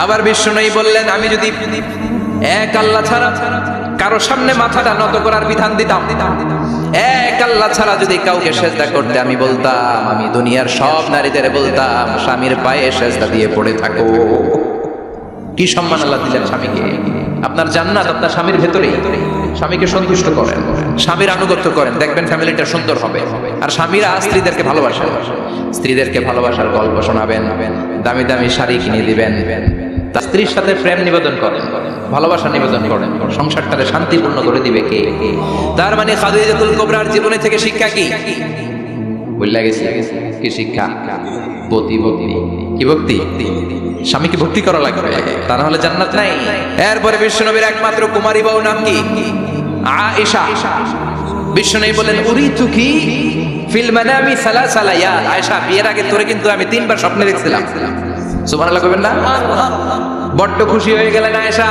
আবার বিশ্বনবী বললেন, আমি যদি এক আল্লাহ ছাড়া কারো সামনে মাথাটা নত করার বিধান দিতাম, এক আল্লাহ ছাড়া যদি কাউকে সেজদা করতে আমি বলতাম, আমি দুনিয়ার সব নারীদের বলতাম স্বামীর পায়ে সেজদা দিয়ে পড়ে থাকো। কি সম্মান আল্লাহ দিলেন স্বামীকে। আপনার জান্নাত আপনার স্বামীর ভেতরেই। স্বামীকে সন্তুষ্ট করেন, স্বামীর আনুগত্য করেন, দেখবেন ফ্যামিলিটা সুন্দর হবে। আর স্বামীরা স্ত্রীদেরকে ভালোবাসেন, স্ত্রীদেরকে ভালোবাসার গল্প শোনাবেন, দামি দামি শাড়ি কিনে দিবেন, স্ত্রীর সাথে প্রেম নিবেদন করেন, ভালোবাসা নিবেদন করেন, সংসারটাকে শান্তিপূর্ণ করে দিবে কে? তার মানে খাদিজাতুল কুবরার জীবনী থেকে শিক্ষা কি? বুঝলা গেছে কি শিক্ষা? প্রতিভক্তি। কি ভক্তি? স্বামীকে ভক্তি করা লাগবে, তা না হলে জান্নাত নাই। এরপরে বিশ্বনবীর একমাত্র কুমারী বউ নাম কি? আয়েশা। বিশ্বনবী বলেন, উরিতু কি ফিল মানামি সালাসা লায়াল। আয়েশা, বিয়ের আগে তোরে কিন্তু আমি 3 বার স্বপ্নে দেখছিলাম। সুবহানাল্লাহ কইবেন না? বড্ড খুশি হয়ে গেলেন আয়েশা।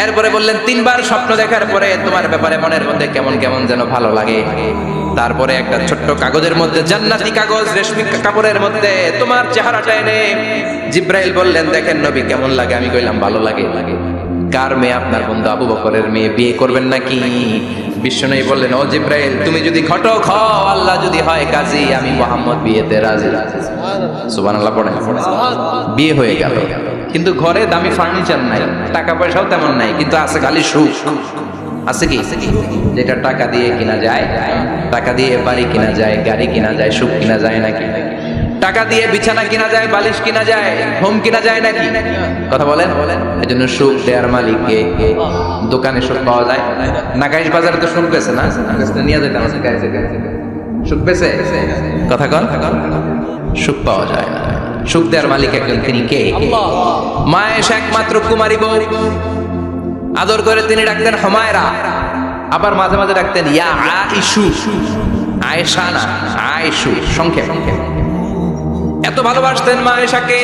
এরপরে বললেন, 3 বার স্বপ্ন দেখার পরে তোমার ব্যাপারে মনের মধ্যে কেমন কেমন যেন ভালো লাগে। তারপরে একটা ছোট্ট কাগজের মধ্যে, জান্নাতি কাগজ, রেশমি কাপড়ের মধ্যে তোমার চেহারাটা এনে জিব্রাইল বললেন, দেখেন নবী কেমন লাগে? আমি কইলাম ভালো লাগে। কার মেয়ে? আপনার বন্ধু আবু বকরের মেয়ে, বিয়ে করবেন নাকি? বিশ্বনবী বললেন, ও জিব্রাইল তুমি যদি ঘটক হও, আল্লাহ যদি হয় কাজী, আমি মুহাম্মদ বিয়েতে রাজি। সুবহানাল্লাহ পড়েন। বিয়ে হয়ে গেল, কিন্তু ঘরে দামি ফার্নিচার নাই, টাকা পয়সাও তেমন নাই, কিন্তু আছে খালি সুখ। আছে কি? যেটা টাকা দিয়ে কিনা যায়, টাকা দিয়ে বাড়ি কিনা যায়, গাড়ি কিনা যায়, সুখ কিনা যায় নাকি? টাকা দিয়ে বিছানা কিনা যায়, বালিশ কিনা যায়, হোম কিনা যায় নাকি? কথা বলেন। এজন্য সুখ দেয়ার মালিককে। দোকানে সুখ পাওয়া যায়, নাগাইশ বাজারে তো সুখ পেছে না, নিয়ে যেতে আমার সুখ পেছে। কথা কন, সুখ পাওয়া যায় না। সুখ দেয়ার মালিক একজন, তিনি কে? মা আয়েশা একমাত্র কুমারী বউ। আদর করে তিনি ডাকতেন হুমায়রা, আবার মাঝে মাঝে ডাকতেন ইয়া আয়েশু। আয়েশা না, আয়েশু, সংক্ষেপ। এত ভালোবাসতেন মা আয়েশাকে।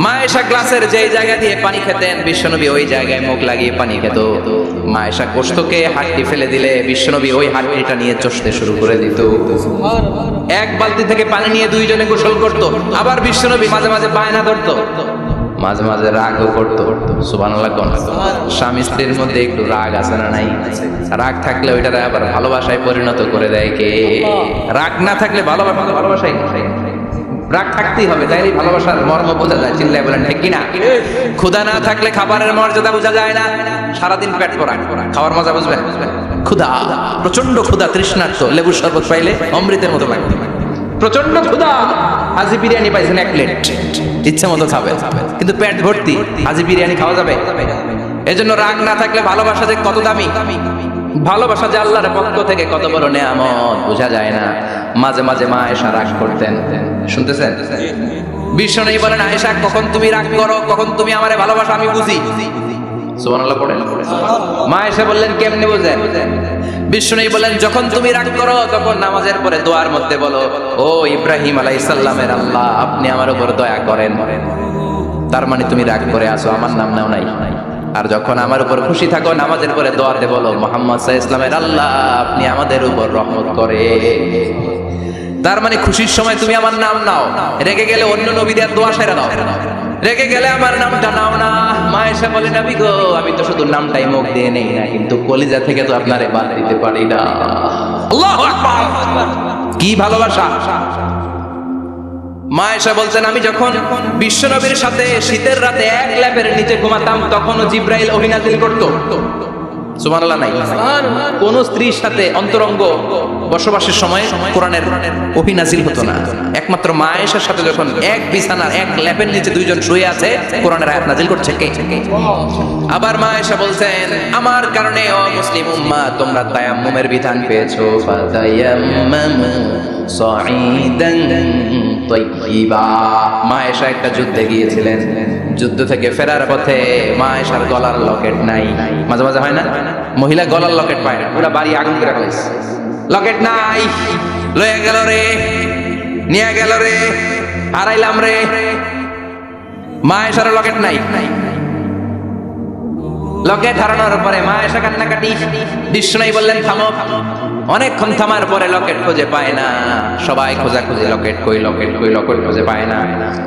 মা আয়েশা গ্লাসের যে জায়গা দিয়ে পানি খেতেন, বিশ্বনবী ওই জায়গায় মুখ লাগিয়ে পানি খেত। মা আয়েশা গোশতকে হাড্ডি ফেলে দিলে বিশ্বনবী ওই হাড্ডিটা নিয়ে চষতে শুরু করে দিত। এক বালতি থেকে পানি নিয়ে দুইজনে গোসল করত। আবার বিশ্বনবী মাঝে মাঝে বায়না ধরতো, মাঝে মাঝে রাগও করতো। সুবহানাল্লাহ কোন? স্বামী স্ত্রীর মধ্যে একটু রাগ আছে না নাই? রাগ থাকলে ওইটা আবার ভালোবাসায় পরিণত করে দেয় কে? রাগ না থাকলে ভালোবাসাই। রাগ থাকতেই হবে, তাইলে ভালোবাসার মর্ম বোঝা যায়। চিল্লায় বলেন ঠিক কিনা? ক্ষুধা না থাকলে খাবারের মর্যাদা বোঝা যায় না। সারাদিন পেট ভরা, খাওয়ার মজা বুঝবেন? ক্ষুধা, প্রচন্ড ক্ষুধা, তৃষ্ণার্ত, লেবুর শরবত পাইলে অমৃতের মতো লাগবে। প্রচন্ড ক্ষুধা, হাজি বিরিয়ানি পাইছেন 1 প্লেট, ইচ্ছা মতো খাবে, কিন্তু পেট ভর্তি, হাজি বিরিয়ানি খাওয়া যাবে? এজন্য রাগ না থাকলে ভালোবাসা যে কত দামি। ভালোবাসা যে আল্লাহর পক্ষ থেকে কত বড় নেয়ামত বোঝা যায় না। মাঝে মাঝে মা আয়েশা রাগ করতেন, শুনতেছেন? বিশ্বনবী বলেন, আয়েশা কখন তুমি রাগ করো, কখন তুমি আমারে ভালোবাসো আমি বুঝি। সুবহানাল্লাহ পড়েন। মা আয়েশা বললেন, কেমনে বোঝেন? বিশ্বনবী বলেন, যখন তুমি রাগ করো তখন নামাজের পরে দোয়ার মধ্যে বলো, ও ইব্রাহিম আলাইহিস সালামের আল্লাহ, আপনি আমার উপর দয়া করেন। তার মানে তুমি রাগ করে আসো, আমার নাম নাও নাই। আর যখন আমার উপর খুশি থাকো নামাজের পরে দোয়াতে বলো, মুহাম্মদ সাল্লাল্লাহু আলাইহি ওয়াসাল্লামের আল্লাহ, আপনি আমাদের উপর রহমত করে। তার মানে খুশির সময় তুমি আমার নাম নাও, রেগে গেলে অন্য নবীদের দোয়া সেরা নাও, রেগে গেলে আমার নামটা নাও না। মা এসে বলে, নবী গো, আমি তো শুধু নামটাই মুখ দিয়ে নেই না, কিন্তু কলিজা থেকে তো আপনারে বাদ দিতে পারি না। আল্লাহু আকবার, কি ভালোবাসা! মা এসে বলছেন, আমি যখন বিশ্বনবীর সাথে শীতের রাতে এক ল্যাপের নিচে ঘুমাতাম তখনও জিব্রাইল ওহী নাযিল করত। সুবহানাল্লাহ নাই? কোন স্ত্রীর সাথে অন্তরঙ্গ বসবাসের সময় কোরআনের ওহী নাযিল হতো না। একমাত্র মা আয়েশার সাথে যখন এক বিছানার এক ল্যাপের নিচে দুইজন শুয়ে আছে, কোরআনের আয়াত নাযিল করছে কে? আবার মা আয়েশা বলছেন, আমার কারণে ও মুসলিম উম্মাহ তোমরা তায়াম্মুমের বিধান পেয়েছো। ফাতায়াম্মামু সাঈদান তাইয়্যিবা। মা আয়েশা একটা যুদ্ধে গিয়েছিলেন, যুদ্ধ থেকে ফেরার পথে মা আয়েশার গলার লকেট নাই। মাঝে মাঝে হয় না, মহিলা গলার লকেট পায় না, পুরো বাড়ি আগুন করে ফেলেছে, লকেট নাই, লয়ে গেল রে, নিয়ে গেল রে, হারাইলাম রে। মা আয়েশার লকেট নাই। লকেট হারানোর পরে মা আয়েশা কান্নাকাটি। বিশ্বনবী বললেন, থামো। অনেকক্ষণ থামার পরে লকেট খুঁজে পায় না, সবাই খোঁজাখুঁজি, লকেট কই, লকেট কই, লকেট খুঁজে পায় না।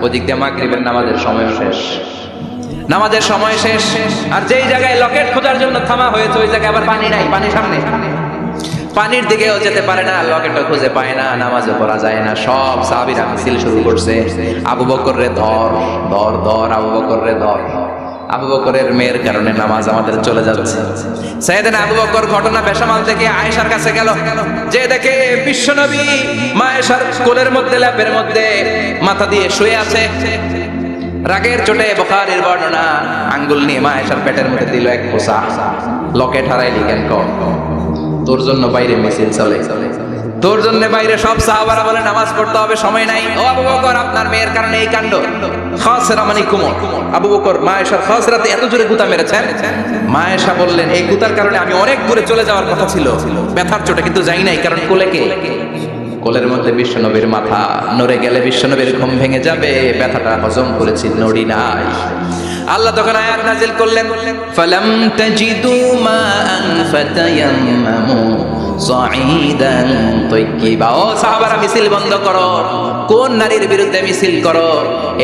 ওদিক দিয়ে মাগরিবের নামাজের সময় শেষ, নামাজের সময় শেষ, আর যেই জায়গায় লকেট খোঁজার জন্য থামা হয়েছে ওই জায়গায় আবার পানি নাই, পানি সামনে, পানির দিকেও যেতে পারে না, লকেটও খুঁজে পায় না, নামাজও পড়া যায় না। সব সাহাবীরা মিছিল শুরু করছে, আবু বকর রে ধর, ধর, ধর, আবু বকর রে ধর। আবু বকরের মেয়ের কারণে নামাজ আমাদের চলে যাচ্ছে। সাইয়েদনা আবু বকর ঘটনা বেসামাল থেকে আয়েশার কাছে গেল, যে দেখে বিশ্বনবী মা আয়েশার কোলের মধ্যে, ল্যাপের মধ্যে মাথা দিয়ে শুয়ে আছে। রাগের চোটে বুখারীর বর্ণনা, আঙ্গুল নিয়ে মা আয়েশার পেটের মধ্যে দিল এক খোঁচা। লকেট হারাইলি কেন? তোর জন্য বাইরে মিছিল চলে, তোর জন্য বাইরে সব সাহাবারা বলে নামাজ পড়তে হবে, সময় নাই। ও আবু বকর, আপনার মেয়ের কারণে এই কাণ্ড। খাসরা মানে কুমর। আবু বকর মা আয়েশার খাসরাতে এত জোরে গুতা মেরেছেন, মা আয়েশা বললেন, এই গুতার কারণে আমি অনেক দূরে চলে যাওয়ার কথা ছিল ব্যথার চোটে, কিন্তু যাই নাই, কারণ কোলে কে? কোলের মধ্যে বিশ্বনবীর মাথা, নড়ে গেলে বিশ্বনবীর ঘুম ভেঙে যাবে, ব্যথাটা হজম করেছি, নড়ি নাই। আল্লাহ তখন আয়াত নাযিল করলেন, ফালাম তাজিদু মাআন ফাতায়াম্মামু সাঈদান তাইয়্যিবা। ও সাহাবারা, মিছিল বন্ধ করো। কোন নারীর বিরুদ্ধে মিছিল করো?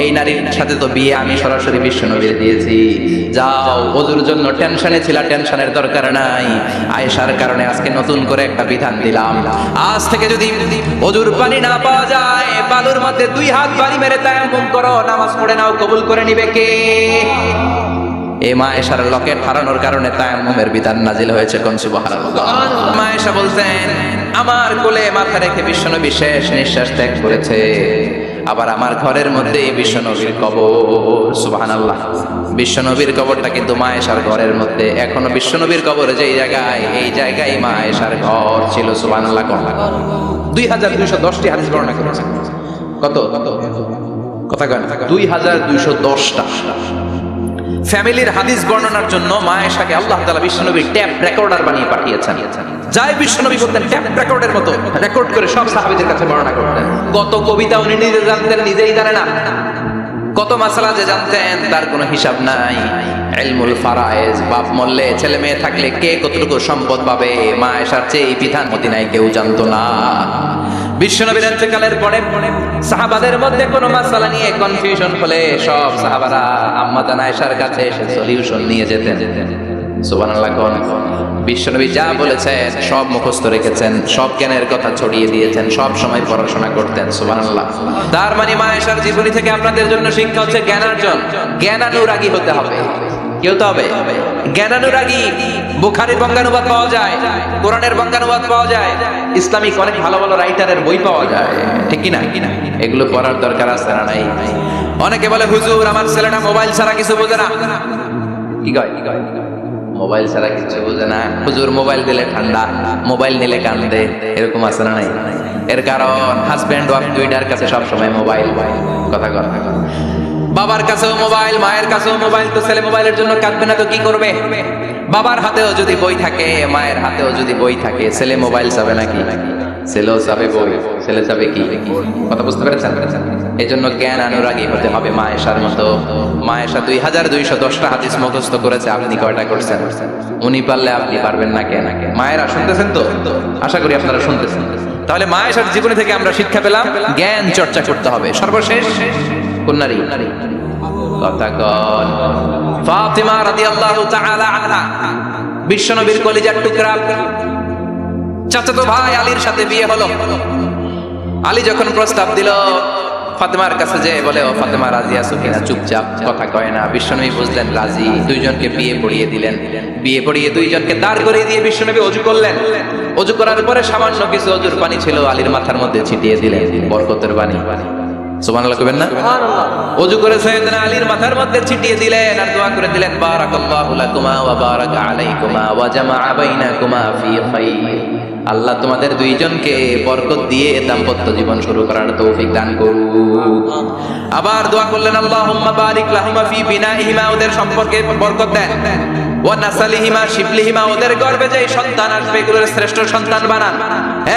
এই নারীর সাথে তো বিয়ে আমি সরাসরি বিশ্বনবীর দিয়েছি। যাও, ওযুর জন্য টেনশনে ছিল, টেনশনের দরকার নাই। আয়েশার কারণে আজকে নতুন করে একটা বিধান দিলাম, আজ থেকে যদি ওযুর পানি না পাওয়া যায়, বালুর মধ্যে 2 হাত বাড়ি মেরে তায়াম্মুম করো, নামাজ পড়ে নাও, কবুল করে নিবে কে? এই মা আয়েশার লকেট হারানোর কারণে তায়াম্মুমের বিধান নাজিল হয়েছে। কোন সুবহানাল্লাহ। মা আয়েশা বলতেন, আমার কোলে মাথা রেখে বিশ্বনবী শেষ নিঃশ্বাস ত্যাগ করেছে, আবার আমার ঘরের মধ্যে বিশ্বনবীর কবর। সুবহানাল্লাহ। বিশ্বনবীর কবরটা কিন্তু মা আয়েশার ঘরের মধ্যে। এখনো বিশ্বনবীর কবর যেই জায়গায়, এই জায়গায় মা আয়েশার ঘর ছিল। সুবহানাল্লাহ। 2210টি হাদিস বর্ণনা করেছে। কত কথা কয় না? 2210টা ফ্যামিলির হাদিস বর্ণনার জন্য মা আয়েশাকে আল্লাহ তাআলা বিশ্বনবীর ট্যাপ রেকর্ডার বানিয়ে পাঠিয়েছেন। যাই বিশ্বনবী বলতেন, ট্যাপ রেকর্ডের মতো রেকর্ড করে সব সাহাবীদের কাছে বর্ণনা করতেন। কত কবিতা উনি নিজে জানতেন, নিজেই জানে না। কত মাসালা যে জানতেন তার কোনো হিসাব নাই। ইলমুল ফারায়েজ, বাপ মরলে ছেলে মেয়ে থাকলে কে কতটুকু সম্পদ পাবে, মা আয়েশার চেয়ে এই বিধান মদিনায় কেউ জানতো না। বিশ্বনবীর ইন্তেকালের পরে সাহাবাদের মধ্যে কোনো মাসালা নিয়ে কনফিউশন হলে সব সাহাবারা আম্মা জান আয়েশার কাছে এসে সলিউশন নিয়ে যেতেন। সুবহানাল্লাহ। বিশ্বনবী যা বলেছেন সব মুখস্থ রেখেছেন, সব জ্ঞানের কথা ছড়িয়ে দিয়েছেন, সব সময় পড়াশোনা করতেন। সুবহানাল্লাহ। তার মানে মা আয়েশার জীবনী থেকে আপনাদের জন্য শিক্ষা হচ্ছে জ্ঞানার্জন, জ্ঞানানুরাগী হতে হবে। কি হতে হবে? জ্ঞানানুরাগী। বুখারীর বঙ্গানুবাদ পাওয়া যায়, কোরআনের বঙ্গানুবাদ পাওয়া যায়, ইসলামিক অনেক ভালো ভালো রাইটারের বই পাওয়া যায়, ঠিক কি না? এগুলো পড়ার দরকার আছে না নাই? অনেকে বলে, হুজুর আমার ছেলেটা মোবাইল ছাড়া কিছু বোঝে না। কি কয়? মোবাইল ছাড়া কিছু বোঝে না। হুজুর মোবাইল দিলে ঠান্ডা, মোবাইল নিলে কান্দে, এরকম আছে না নাই? এর কারণ হাজব্যান্ড ওয়াইফ দুইটার কাছে সবসময় মোবাইল। কথা কথা বাবার কাছেও মোবাইল, মায়ের কাছেও মোবাইল। তো ছেলে মোবাইলের জন্য কাঁদবে না তো কি করবে? বাবার হাতেও যদি বই থাকে, মায়ের হাতেও যদি বই থাকে, ছেলে মোবাইল চাবে নাকি? ছেলেও চাবে বই, ছেলে চাবে কি? কথা বুঝতে পেরেছেন? এই জন্য জ্ঞান অনুরাগী হতে হবে মায়েশার মতো। মায়েশা 2210টা হাদিস মুখস্থ করেছে, আপনি কয়টা করছেন? উনি পারলে আপনি পারবেন না কেন? মায়েরা শুনতেছেন তো? আশা করি আপনারা শুনতেছেন। তাহলে মায়েশার জীবনী থেকে আমরা শিক্ষা পেলাম জ্ঞান চর্চা করতে হবে। সর্বশেষ কোন নারী? কথা কন। ফাতিমা রাদিয়াল্লাহু তাআলা আনহা, বিশ্বনবীর কলিজার টুকরা। চাচাতো ভাই আলীর সাথে বিয়ে হলো। আলী যখন প্রস্তাব দিল ফাতেমার কাছে, যে বলে ও ফাতেমা রাজি আছো কিনা? চুপচাপ, কথা কয় না। বিশ্বনবী বুঝলেন রাজি, দুইজনকে বিয়ে পড়িয়ে দিলেন। বিয়ে পড়িয়ে দুইজনকে দাঁড় করিয়ে দিয়ে বিশ্বনবী ওযু করলেন। ওযু করার পরে সামান্য কিছু ওযুর পানি ছিল, আলীর মাথার মধ্যে ছিটিয়ে দিলেন, বরকতের পানি। সুবহানাল্লাহ কইবেন না? সুবহানাল্লাহ। ওযু করে সাইয়েদনা আলীর মাথার মধ্যে ছিটিয়ে দিলেন আর দোয়া করে দিলেন, বারাকাল্লাহু লাকুমা ওয়া বারাকা আলাইকুমা ওয়া জামাআ বাইনাকুমা ফি খাইর। আল্লাহ তোমাদের দুইজনকে বরকত দিয়ে দাম্পত্য জীবন শুরু করার তৌফিক দান করুক। আবার দোয়া করলেন, আল্লাহুম্মা বারিক লাহুমা ফি বিনাইহিমা, ওদের সম্পর্কে বরকত দেন। ওয়া নাসালিহিমা শিবলিহিমা, ওদের গর্ভে যে সন্তান আসবে এগুলোর শ্রেষ্ঠ সন্তান বানান।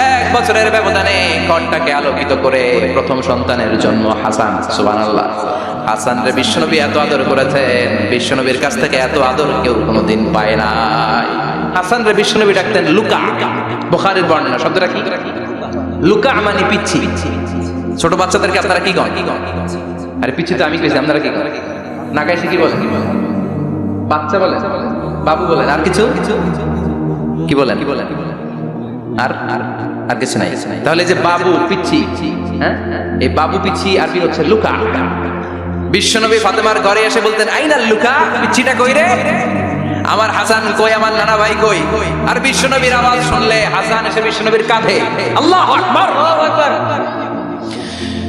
1 বছরের ব্যবধানে ঘরটাকে আলোকিত করে প্রথম সন্তানের জন্ম হাসান। সুবহানাল্লাহ। হাসান রে বিশ্বনবী এত আদর করেছেন, বিশ্বনবীর কাছ থেকে এত আদর কেউ কোনোদিন পায় নাই। হাসান রে বিশ্বনবী ডাকতেন লুকা। বুখারীর বর্ণনা, শব্দটা কি? লুকা মানে পিচ্ছি। ছোট বাচ্চাদেরকে আপনারা কি কন? আরে পিচ্ছি তো আমি কইছি, আপনারা কি কন? না গাইছে কি বলেন? বাচ্চা বলেন, বাবু বলেন, আর কিছু কি বলেন? আর আর কিছু নাই। তাহলে যে বাবু পিচ্ছি, হ্যাঁ, এই বাবু পিচ্ছি আরবি হচ্ছে লুকা। বিশ্বনবী ফাতেমার ঘরে এসে বলতেন, আইনাল লুকা, পিচ্ছিটা কই রে? আমার হাসান কই, আমার নানা ভাই কই? আর বিশ্বনবীর আওয়াজ শুনলে হাসান এসে বিশ্বনবীর কাঁধে, আল্লাহু আকবার, আল্লাহু আকবার।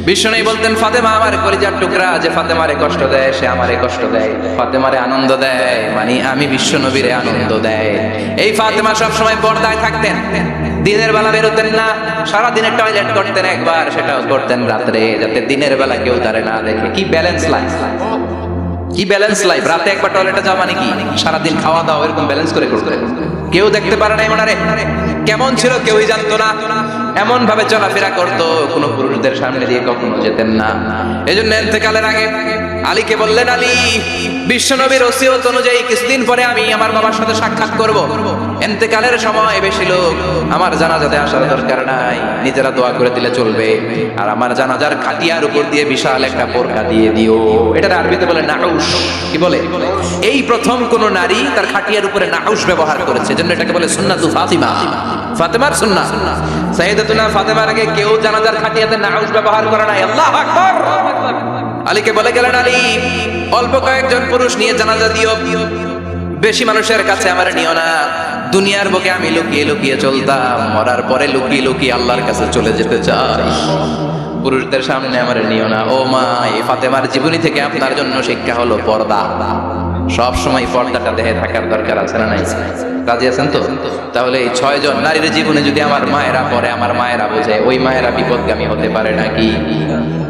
বিশ্বনবী বলতেন, ফাতেমা আমার কলিজার টুকরা, যে ফাতেমারে কষ্ট দেয় সে আমারে কষ্ট দেয়, ফাতেমারে আনন্দ দেয় মানে আমি বিশ্বনবীরে আনন্দ দেয়। এই ফাতেমা সব সময় পর্দায় থাকতেন, দিনের বেলা বেরোতেন না, সারা দিনে টয়লেট করতেন একবার, সেটাও করতেন রাত্রে, যাতে দিনের বেলা কেউ তারে না দেখে। কি ব্যালেন্স লাইফ, কি ব্যালেন্স লাইফ! রাতে একবার টয়লেটে যাওয়া মানে কি সারাদিন খাওয়া দাওয়া এরকম ব্যালেন্স করে করতে। কেউ দেখতে পারে নাই ওনারে কেমন ছিল, কেউই জানতো না। এমন ভাবে চলাফেরা করতো, কোনো পুরুষদের সামনে দিয়ে কখনো যেতেন না। এই জন্য ইন্তেকালের আগে আলীকে বললেন, আলী, বিশ্বনবীর ওসিয়ত অনুযায়ী কিছুদিন পরে আমি আমার বাবার সাথে সাক্ষাৎ করব। ইন্তেকালের সময় বেশি লোক আমার জানাজাতে আসার দরকার নাই, নিজেরা দোয়া করে দিলে চলবে। আর আমার জানাজার খাটিয়ার উপর দিয়ে বিশাল একটা বোরকা দিয়ে দিও। এটা আরবিতে বলে নাউশ। কি বলে? এই প্রথম কোন নারী তার খাটিয়ার উপরে নাউশ ব্যবহার করেছে, এজন্য এটাকে বলে সুন্নাতু ফাতিমা, ফাতেমার সুন্নাহ। সাইয়েদাতুনা ফাতেমার আগে কেউ জানাজার খাটিয়াতে নাউশ ব্যবহার করে নাই। আল্লাহু আকবার। আলীকে বলে গেলেন, আলী, অল্প কয়েকজন পুরুষ নিয়ে জানাজা দিও, বেশি মানুষের কাছে আমার নিও না। দুনিয়ার বুকে আমি লুকিয়ে লুকিয়ে চলতাম, মরার পরে লুকিয়ে লুকিয়ে আল্লাহর কাছে চলে যেতে চাই, পুরুষদের সামনে আমার নিও না। ও মা, এই ফাতেমার জীবনী থেকে আপনার জন্য শিক্ষা হলো পর্দা। সব সময় পর্দাটা দেহে থাকার দরকার আছে না নাই? রাজি আছেন তো? তাহলে এই 6 জন নারীর জীবনে যদি আমার মায়েরা পড়ে, আমার মায়েরা বোঝে, ওই মায়েরা বিপদগামী হতে পারে নাকি?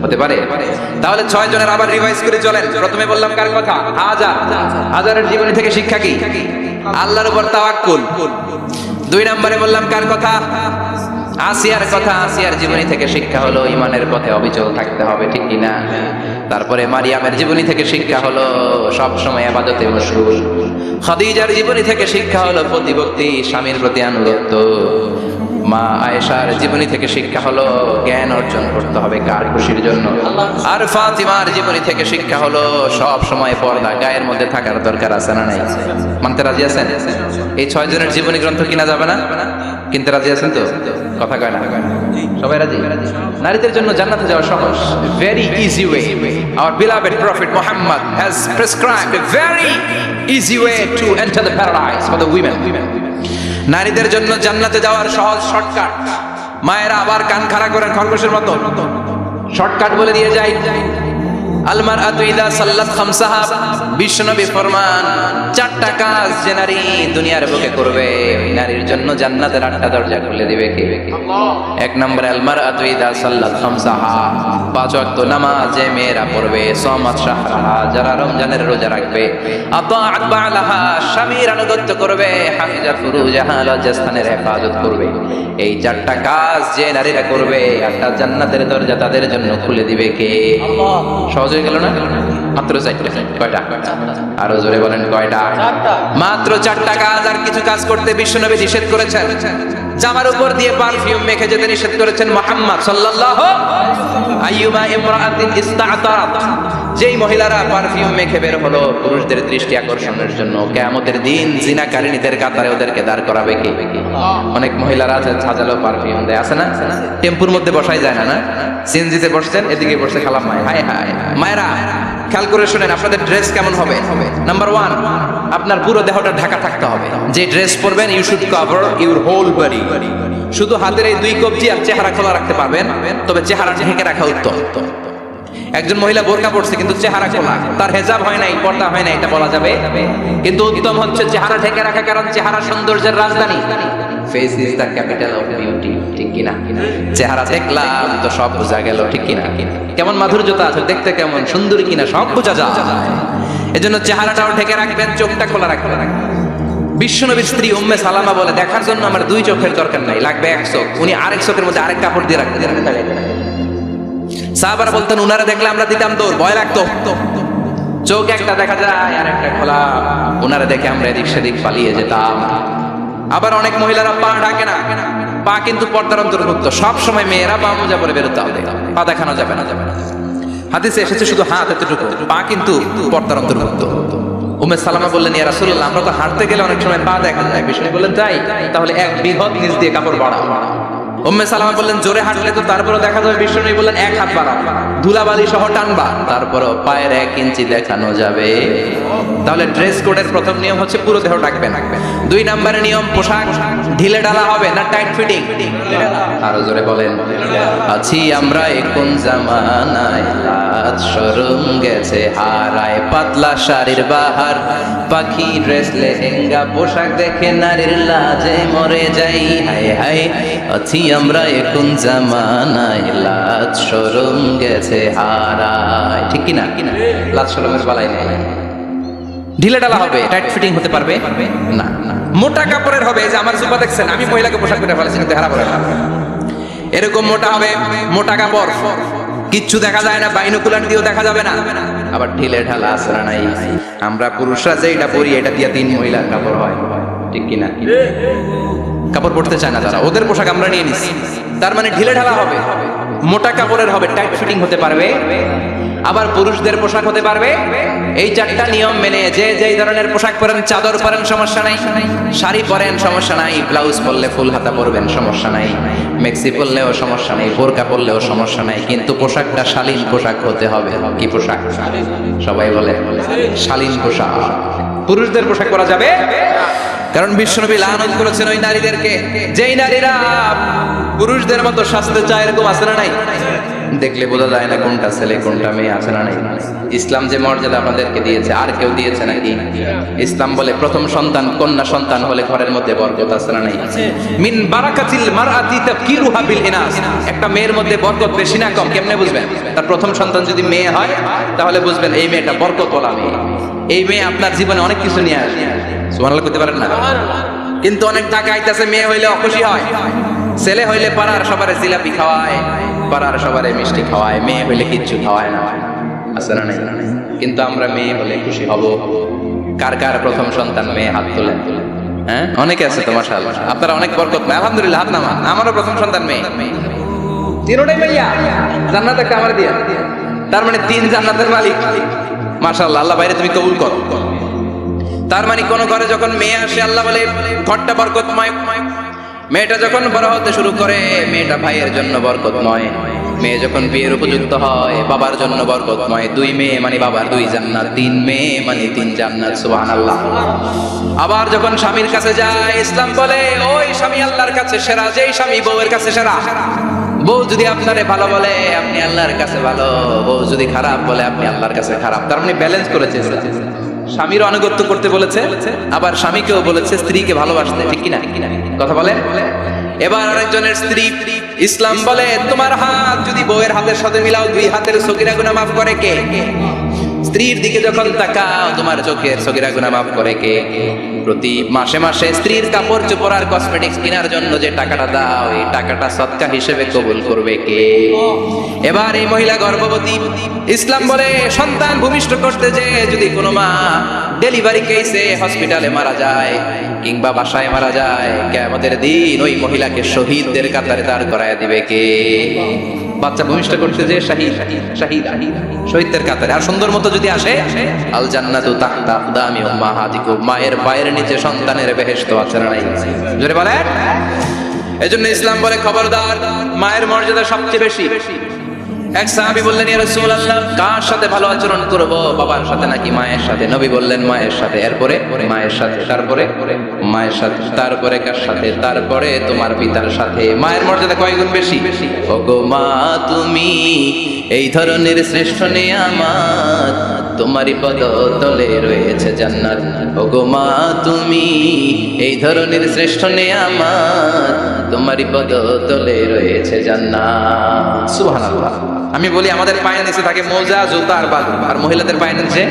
হতে পারে। তাহলে 6 জনের আবার রিভাইজ করে চলেন। প্রথমে বললাম কার কথা? হাজারের জীবনী থেকে শিক্ষা কি? আল্লাহর উপর তাওয়াক্কুল। 2 নম্বরে বললাম কার কথা? আসিয়ার কথা। আসিয়ার জীবনী থেকে শিক্ষা হলো ইমানের পথে অবিচল থাকতে হবে, ঠিক কিনা? তারপরে মারিয়ামের জীবনী থেকে শিক্ষা হলো সব সময় ইবাদতে মশগুল। খাদিজার জীবনী থেকে শিক্ষা হলো প্রতিভক্তি, স্বামীর প্রতি আনুগত্য। মা আয়েশার জীবনী থেকে শিক্ষা হলো জ্ঞান অর্জন করতে হবে কার খুশির জন্য। আর ফাতিমার জীবনী থেকে শিক্ষা হলো সব সময় পর্দা গায়ের মধ্যে থাকার দরকার আছে না নাই? মানতে রাজি আছেন? এই 6 জনের জীবনী গ্রন্থ কিনা যাবে না? কিনতে রাজি আছেন তো? কথা কয় না? সবাই রাজি? নারীদের জন্য জান্নাতে যাওয়া সহজ, very easy way. Our beloved Prophet Muhammad has prescribed a very easy way to enter the paradise for the women. নারীদের জন্য জান্নাতে যাওয়ার সহজ শর্টকাট। মায়েরা আবার কান খাড়া করেন খরগোশের মতো। শর্টকাট বলে দিয়ে যাই। আল মারআতু ইযা সাল্লাত খামসাহা, বিশ্বনবী ফরমান চারটা কাজ যে নারী দুনিয়ার বুকে করবে ওই নারীর জন্য জান্নাতের 8টা দরজা খুলে দিবে কে? আল্লাহ। এক নম্বরে আল মারআতু ইযা সাল্লাত খামসাহা, 5 ওয়াক্ত নামাজ যে মেয়েরা পড়বে, সামাত শাহরাহা, যারা রমজানের রোজা রাখবে, আতাআত বালাহা, স্বামীর আনুগত্য করবে, হাফিজাত ফুরুজাহা, লজ্জাস্থানের হেফাজত করবে, এই চারটা কাজ যে নারীরা করবে 8টা জান্নাতের দরজা তাদের জন্য খুলে দিবে কে? আল্লাহ। সহজ হয়ে গেল না? মাত্র 4টা। কয়টা? আরো জোরে বলেন কয়টা? 4টা। মাত্র 4টা কাজ। আর কিছু কাজ করতে বিশ্বনবী নিষেধ করেছেন। জামার উপর দিয়ে পারফিউম মেখে যেতে নিষেধ করেছেন মুহাম্মদ সাল্লাল্লাহু আইয়ুমা ইমরাআতিন ইসতা'তারাত, যেই মহিলারা পারফিউম মেখে বের হলো পুরুষদের দৃষ্টি আকর্ষণের জন্য, কিয়ামতের দিন জিনাকারিনীদের কাতারে ওদেরকে দাঁড় করাবে কে? অনেক মহিলারা আছে সাজালো পারফিউম দেয়, আছে না? টেম্পুর মধ্যে বসাই যায় না, না সিএনজিতে বসছেন, এদিকে বসে খালাম মায়, হায় হায়। মায়েরা খেয়াল করে শুনেন, আপনাদের ড্রেস কেমন হবে? নাম্বার 1, আপনার পুরো দেহটা ঢাকা থাকতে হবে। যে ড্রেস পরবেন you should cover your whole body. শুধু হাতের এই 2 কবজি আর চেহারা খোলা রাখতে পারবেন, তবে চেহারা ঢেকে রাখা উত্তম। একজন মহিলা বোরকা পরছে কিন্তু চেহারা খোলা, তার হেজাব হয় নাই, পর্দা হয় নাই, এটা বলা যাবে? কিন্তু উত্তম হচ্ছে চেহারা ঢেকে রাখা, কারণ চেহারা সৌন্দর্যের রাজধানী। Face is the capital of beauty, ঠিক কিনা? চেহারা দেখলাম তো সব বোঝা গেল, ঠিক কিনা? কেমন মাধুর্যতা আছে, দেখতে কেমন সুন্দরী কিনা সব বোঝা যায়। এজন্য চেহারাটাও ঢেকে রাখবেন, চোখটা খোলা রাখবেন। বিশ্বনবীর স্ত্রী উম্মে সালামা বলে, দেখার জন্য আমার 2 চোখের দরকার নাই, লাগবে 1 চোখ। উনি আরেক চোখের মধ্যে আরেক কাপড় দিয়ে রাখতেন। সাহাবারা বলতেন উনারা দেখলে আমরা দিতাম দৌড়, ভয় লাগতো। চোখ একটা দেখা যায় আর একটা খোলা, উনারা দেখে আমরা এদিক সেদিক পালিয়ে যেতাম। আবার অনেক মহিলারা পা ঢাকে না, পা কিন্তু পর্দার অন্তর্ভুক্ত। সব সময় মেয়েরা পা মোজা পরে বেরোতে হবে, পা দেখানো যাবে না। হাদিসে এসেছে শুধু হাত এতটুকু, পা কিন্তু পর্দার অন্তর্ভুক্ত। উম্মে সালামা বললেন, ইয়া রাসূলুল্লাহ, আমরা তো হাঁটতে গেলে অনেক সময় পা দেখা যায়। বিষ্ণু বললেন, তাই? তাহলে 1 বিঘত নিচ দিয়ে কাপড় বাড়াও। উম্মে সালামা বললেন, জোরে হাঁটলে তো তারপরে দেখা যাবে। বিষ্ণু বললেন, 1 হাত বাড়াও, ধুলাবালি সহ টানবা, তারপরে পায়ের 1 ইঞ্চি দেখানো যাবে। তাহলে ড্রেস কোডের প্রথম নিয়ম হচ্ছে পুরো দেহ ঢাকবেন। 2 নম্বরের নিয়ম, পোশাক ঢিলে ঢালা হবে না টাইট ফিটিং? আরো জোরে বলেন। আছি আমরা কোন জামানায়, লাজ শরম গেছে হারায়, পাতলা শাড়ির বাহার, পাখি ড্রেস লেহেঙ্গা, পোশাক দেখে নারীর লাজে মরে যাই, হায় হায়। আছি আমরা কোন জামানায়, লাজ শরম গেছে হারায়, ঠিক কিনা? লাজ শরমের বালাই নেই। ঢিলে ঢালা হবে, টাইট ফিটিং হতে পারবে না। মোটা কাপড়ের হবে, যে আমার জুব্বা দেখছেন, আমি মহিলাকে পোশাক করে ফেলেছি কিন্তু হারা পড়ে না, এরকম মোটা হবে, মোটা কাপড়, কিচ্ছু দেখা যায় না, বাইনোকুলার দিয়েও দেখা যাবে না। আবার ঢিলে ঢালা আছে না নাই? আমরা পুরুষরা যেটা পরি এটা দিয়ে 3 মহিলার কাপড় হয়, ঠিক কিনা? কাপড় পরতে চায় না তারা, ওদের পোশাক আমরা নিয়ে নিছি। তার মানে ঢিলে ঢালা হবে, মোটা কাপড়ের হবে, টাইট ফিটিং হতে পারবে। আবার পুরুষদের পোশাক হতে পারবে এই 4টা নিয়ম মেনে। যে যেই ধরনের পোশাক পরেন, চাদর পরেন সমস্যা নাই, শাড়ি পরেন সমস্যা নাই, ব্লাউজ পরলে ফুল হাতা পরবেন সমস্যা নাই, মেক্সি পরলেও সমস্যা নাই, বোরকা পরলেও সমস্যা নাই, কিন্তু পোশাকটা শালীন পোশাক হতে হবে। কি পোশাক? সবাই বলে শালীন পোশাক। পুরুষদের পোশাক পরা যাবে, কারণ বিশ্বনবী লানত করেছেন ওই নারীদেরকে যেই নারীরা পুরুষদের মতো সাজতে চায়। এরকম আছে না নাই? দেখলে বোঝা যায় না কোনটা ছেলে কোনটা মেয়ে, আছে না নাই? ইসলাম যে মর্যাদা আপনাদেরকে দিয়েছে আর কেউ দিয়েছে নাকি? ইসলাম বলে প্রথম সন্তান কন্যা সন্তান হলে ঘরের মধ্যে বরকত, আছে না নাই? মিন বারাকাতিল মারআতি তাফকিরুহা বিল ইনাস। একটা মেয়ের মধ্যে বরকত বেশি না কম কেমনে বুঝবেন? তার প্রথম সন্তান যদি মেয়ে হয় তাহলে বুঝবেন এই মেয়েটা বরকতওয়ালা মেয়ে। এই মেয়ে আপনার জীবনে অনেক কিছু নিয়ে আসবে। সুবহানাল্লাহ করতে পারেন না? কিন্তু অনেক টাকা আইতাছে, মেয়ে হইলে অখুশি হয়। ছেলে হইলে পাড়ার সবারে জিলাপি খাওয়ায়, পাড়ার সবারে মিষ্টি খাওয়ায়, মেয়ে হইলে কিচ্ছু খাওয়ায় না, আছে না নাই? কিন্তু আমরা মেয়ে হলে খুশি হব। কার কার প্রথম সন্তান মেয়ে? হাত তোলেন। হ্যাঁ, অনেকে আছে তো মাশাআল্লাহ, আপনারা অনেক বরকত পায়, আলহামদুলিল্লাহ। হাত নামান। আমারও প্রথম সন্তান মেয়ে, 3টাই মাইয়া, জান্নাত একটা আমার দিয়া। তার মানে 3 জান্নাতের মালিক, মাশাআল্লাহ। আল্লাহ বাইরে তুমি কবুল কর। তার মানে কোন ঘরে যখন মেয়ে আসে আল্লাহ বলে ঘরটা বরকতময়। মেয়েটা যখন বড় হতে শুরু করে মেয়েটা ভাইয়ের জন্য বরকতময়। মেয়ে যখন বিয়ের উপযুক্ত হয় বাবার জন্য বরকতময়। 2 মেয়ে মানে বাবার 2 জান্নাত, 3 মেয়ে মানে 3 জান্নাত। সুবহানাল্লাহ। আবার যখন স্বামীর কাছে যায় ইসলাম বলে ওই স্বামী আল্লাহর কাছে সেরা, যেই স্বামী বউয়ের কাছে সেরা। বউ যদি আপনারে ভালো বলে আপনি আল্লাহর কাছে ভালো, বউ যদি খারাপ বলে আপনি আল্লাহর কাছে খারাপ। তার মানে ব্যালেন্স করেছে ইসলাম। স্বামীর আনুগত্য করতে বলেছে, আবার স্বামীকেও বলেছে স্ত্রীকে ভালোবাসতে, ঠিক কিনা কথা বলেন। এবার আরেকজনের স্ত্রী, ইসলাম বলে তোমার হাত যদি বউয়ের হাতের সাথে মিলাও 2 হাতের সগীরা গুনাহ মাফ করে কে? স্ত্রীর দিকে যখন তাকাও তোমার চোখের সগীরা গুনাহ মাফ করে কে? প্রতি মাসে মাসে স্ত্রীর কাপড় চোপড় আর কসমেটিক্স কেনার জন্য যে টাকাটা দাও, এই টাকাটা সদকা হিসেবে কবুল করবে কে? এবার এই মহিলা গর্ভবতী, ইসলাম বলে সন্তান ভূমিষ্ঠ করতে যে যদি কোনো মা ডেলিভারি কেসে হসপিটালে মারা যায় কিংবা বাসায় মারা যায়, কিয়ামতের দিন ওই মহিলাকে শহীদদের কাতারে দাঁড় করায় দিবে কে? বাচ্চা ভূমিষ্ঠ করতে যে শহীদদের কাতারে। আর সুন্দর মতো যদি আসে, আল জান্নাতু তাহতা আকদামি উম্মাহাতিকুম, মায়ের পায়ের নিচে সন্তানের বেহেশত আছে না নাই? জোরে বলেন। এজন্য ইসলাম বলে খবরদার, মায়ের মর্যাদা সবচেয়ে বেশি। এক সাহাবী বললেন, ইয়া রাসূলুল্লাহ, কার সাথে ভালো আচরণ করব, বাবার সাথে নাকি মায়ের সাথে? নবী বললেন মায়ের সাথে, এরপরে মায়ের সাথে, তারপরে মায়ের সাথে, তারপরে কার সাথে? তারপরে তোমার পিতার সাথে। মায়ের মর্যাদা কয় গুণ বেশি? ওগো মা তুমি এই ধরনের শ্রেষ্ঠ নিয়ামত, তোমারই পদতলে রয়েছে জান্নাত। ওগো মা তুমি এই ধরনের শ্রেষ্ঠ নিয়ামত, তোমারই পদতলে রয়েছে জান্নাত। সুবহানাল্লাহ। আমি বলি আমাদের পায়ের নিচে থাকে মোজা, জুতা আর বালু, আর মহিলাদের পায়ের নিচে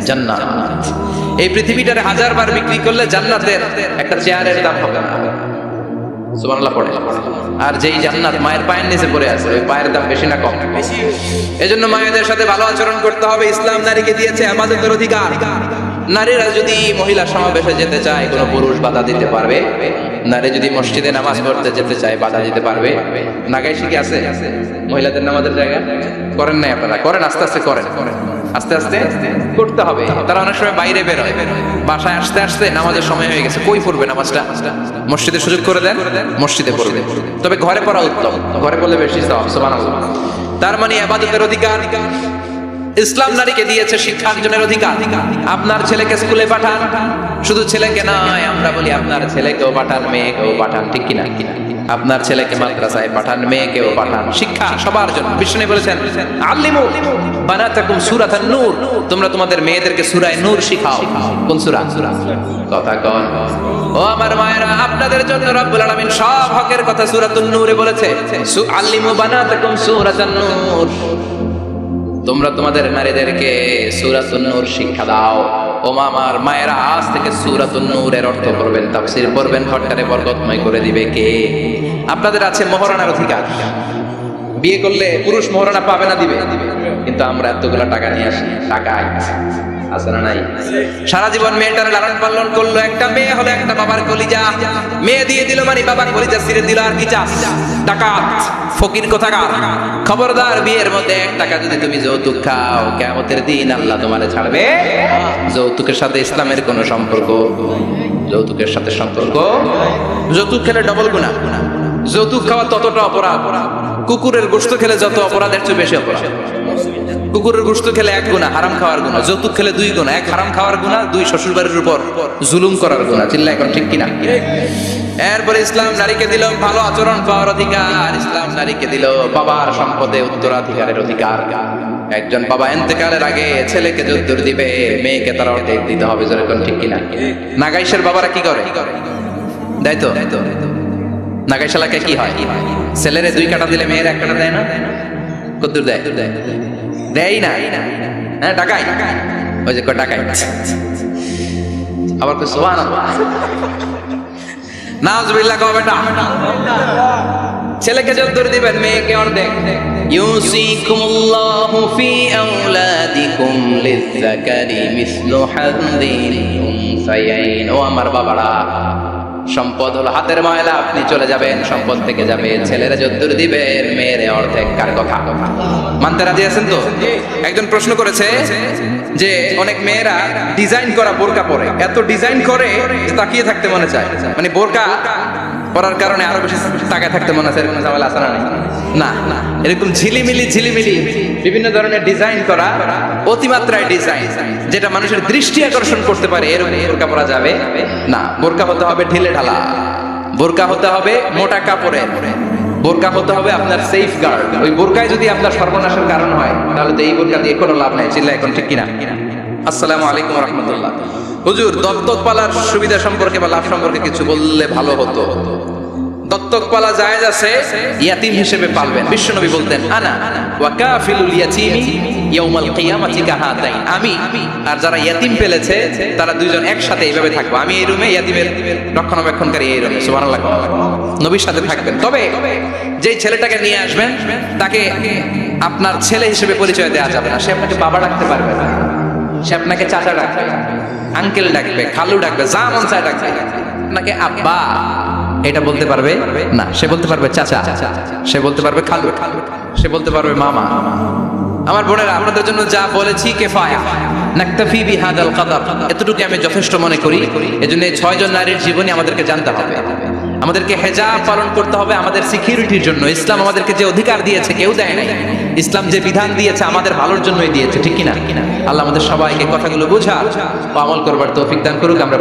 জান্নাত। এই পৃথিবীটারে 1000 বার বিক্রি করলে জান্নাতের একটা চেয়ারের দাম হবে না। সুবহানাল্লাহ পড়ে। আর যেই জান্নাত মায়ের পায়ের নিচে পড়ে আছে, ওই পায়ের দাম বেশি না কম? বেশি। এজন্য মায়েদের সাথে ভালো আচরণ করতে হবে। ইসলাম নারীকে দিয়েছে ইবাদতের অধিকার। নারীরা যদি মহিলা সমাবেশে যেতে চায়, কোনো পুরুষ বাধা দিতে পারবে? নারী যদি মসজিদে নামাজ পড়তে যেতে চায়, বাধা দিতে পারবে? নাগাইশি কি আছে মহিলাদের নামাজের জায়গা? করেন নাই আপনারা? করেন, আস্তে আস্তে করেন, আস্তে আস্তে করতে হবে। তারা অনেক সময় বাইরে বেরোয়, বাসায় আসতে আসতে নামাজের সময় হয়ে গেছে, কই পড়বে নামাজটা? মসজিদে সুযোগ করে দেন, মসজিদে পড়বে। তবে ঘরে পড়া উত্তম, ঘরে পড়লে বেশি সওয়াব। সুবহানাল্লাহ। তার মানে ইবাদতের অধিকার ইসলাম নারীকে দিয়েছে, শিক্ষার্জনের অধিকার। আপনার ছেলেকে স্কুলে পাঠান, শুধু ছেলেকে নয়, আমরা বলি আপনার ছেলেকেও পাঠান, মেয়েকেও পাঠান, ঠিক কিনা? আপনার ছেলেকে মাদ্রাসায় পাঠান, মেয়েকেও পাঠান। শিক্ষা সবার জন্য। বিষ্ণু বলেছেন, আল্লিমু বানাতাকুম সূরাতান নূর, তোমরা তোমাদের মেয়েদেরকে সূরা নূর শিখাও। কোন সূরা? কথা কোন? ও আমার মায়েরা, আপনাদের জন্য রব্বুল আলামিন সব হকের কথা সূরাতুন নূরে বলেছে। আল্লিমু বানাতাকুম সূরাতান নূর, তোমরা তোমাদের নারীদেরকে সূরাতুন নূর শিক্ষা দাও। ও আমার মায়েরা, আজ থেকে সূরাতুন নূরের অর্থ করবেন, তাফসীর পড়বেন, ঘরটারে বরকতময় করে দিবে কে? আপনাদের আছে মোহরানার অধিকার। বিয়ে করলে পুরুষ মোহরানা পাবে না, দিবে। কিন্তু আমরা এতগুলো টাকা নিয়ে আসি, টাকা আছে না নাই? সারা জীবন মেয়েটার লালন পালন করলো, একটা মেয়ে হলো একটা বাবার কলিজা। মেয়ে দিয়ে দিল মানে বাবার কলিজা ছিঁড়ে দিল, আর কি চাস? ডাকাত, ফকির কোথাকার। খবরদার, বিয়ের মধ্যে 1 টাকা যদি তুমি যৌতুক খাও, কিয়ামতের দিন আল্লাহ তোমারে ছাড়বে। যৌতুকের সাথে ইসলামের কোনো সম্পর্ক? যৌতুকের সাথে সম্পর্ক? যৌতুক খেলে ডবল গুনাহ। যৌতুক খাওয়া ততটা অপরাধ, কুকুরের গোশত খেলে যত অপরাধের চেয়ে বেশি অপরাধ। কুকুরের গোশত খেলে 1 গুনাহ, হারাম খাওয়ার গুনাহ। যৌতুক খেলে 2 গুনাহ, 1 হারাম খাওয়ার গুনাহ, 2 শ্বশুরবাড়ির উপর জুলুম করার গুনাহ। চিল্লা এখন, ঠিক কিনা? এরপরে ইসলাম নারীকে দিল ভালো আচরণ পাওয়ার অধিকার। ইসলাম নারীকে দিল বাবার সম্পদে উত্তরাধিকারের অধিকার। একজন বাবা ইন্তেকালের আগে ছেলেকে যদ্দুর দিবে, মেয়েকে তার অর্ধেক দিতে হবে। যেরকম, ঠিক কিনা? নাগাইশের বাবারা কি করে? দেয় তো। নাগাইশ এলাকায় কি হয়? ছেলেরে 2 কাটা দিলে মেয়ের 1 কাটা দেয় না? কদ্দুর দেয়? দেয় না। হ্যাঁ, টাকাই। ওই যে টাকাই। আবার কই সুবহানাল্লাহ, নাউজুবিল্লাহ কও বেটা। ছেলেকে যদ্দুর দিবেন, মেয়েকে অর্ধেক। ইউসিকুমুল্লাহু ফি আওলাদিকুম লিয-যাকারি মিসলু হাযযিল উনসায়াইন। ও আমার বাবারা, সম্পদ হলো হাতের ময়লা, আপনি চলে যাবেন, সম্পদ থেকে যাবে। ছেলেরা যদ্দুর দিবেন, মেয়েরে অর্ধেক। কার কথা? মানতে রাজি আছেন তো? একজন প্রশ্ন করেছে যে অনেক মেয়েরা ডিজাইন করা বোরকা পরে, এত ডিজাইন করে যে তাকিয়ে থাকতে মনে চায়। মানে বোরকা পরার কারণে আরো বেশি তাকায় থাকতে মনে চায়। এরকম ঝামেলা আছে না? না, এরকম ঝিলিমিলি বিভিন্ন ধরনের ডিজাইন করা, অতিমাত্রায় ডিজাইন, যেটা মানুষের দৃষ্টি আকর্ষণ করতে পারে, এরকম বোরকা পরা যাবে না। বোরকা হতে হবে ঢিলে ঢালা, বোরকা হতে হবে মোটা কাপড়ে, বোরকা হতে হবে আপনার সেফ গার্ড। ওই বোরকায় যদি আপনার সর্বনাশের কারণ হয় তাহলে তো এই বোরকা দিয়ে কোনো লাভ নাই। চিল্লা এখন ঠিক কিনা? আসসালামু আলাইকুম রহমতুল্লাহ। হুজুর, দত্তক পালার সুবিধা সম্পর্কে বা লাভ সম্পর্কে কিছু বললে ভালো হতো। দত্তক পালা জায়েজ আছে, ইয়াতিম হিসেবে পালবেন। বিশ্বনবী বলতেন, আনা ওয়া কাফিলুল ইয়াতীমি ইয়াউমাল কিয়ামাতি কাহাতাইন। আমি আর যারা ইয়াতিম পেলেছে তারা দুইজন একসাথে এইভাবে থাকবো। আমি এই রুমে, ইয়াতিমের রক্ষণাবেক্ষণকারী এই রুমে। সুবহানাল্লাহ। নবীর সাথে থাকবেন। তবে যেই ছেলেটাকে নিয়ে আসবেন তাকে আপনার ছেলে হিসেবে পরিচয় দেওয়া যাবে না। সে আপনাকে বাবা ডাকতে পারবে না, সে আপনাকে চাচা ডাকবে, আঙ্কেল ডাকবে, খালু ডাকবে, যা মন চায় ডাকবে। আপনাকে আব্বা এটা বলতে পারবে না। সে বলতে পারবে চাচা, সে বলতে পারবে খালু, সে বলতে পারবে মামা। আমার বোনেরা, আপনাদের জন্য যা বলেছি কিফায়া, নাকতাফি বিহাদাল কদর, এতটুকু আমি যথেষ্ট মনে করি। এজন্য এই 6 জন নারীর জীবনী আমাদেরকে জানতে হবে। আমাদেরকে হেজাব পালন করতে হবে আমাদের সিকিউরিটির জন্য। ইসলাম আমাদেরকে যে অধিকার দিয়েছে কেউ দেয় নাই। ইসলাম যে বিধান দিয়েছে আমাদের ভালোর জন্যই দিয়েছে, ঠিক কিনা? আল্লাহ আমাদের সবাইকে কথাগুলো বোঝার ও আমল করবার তৌফিক দান করুক। আমরা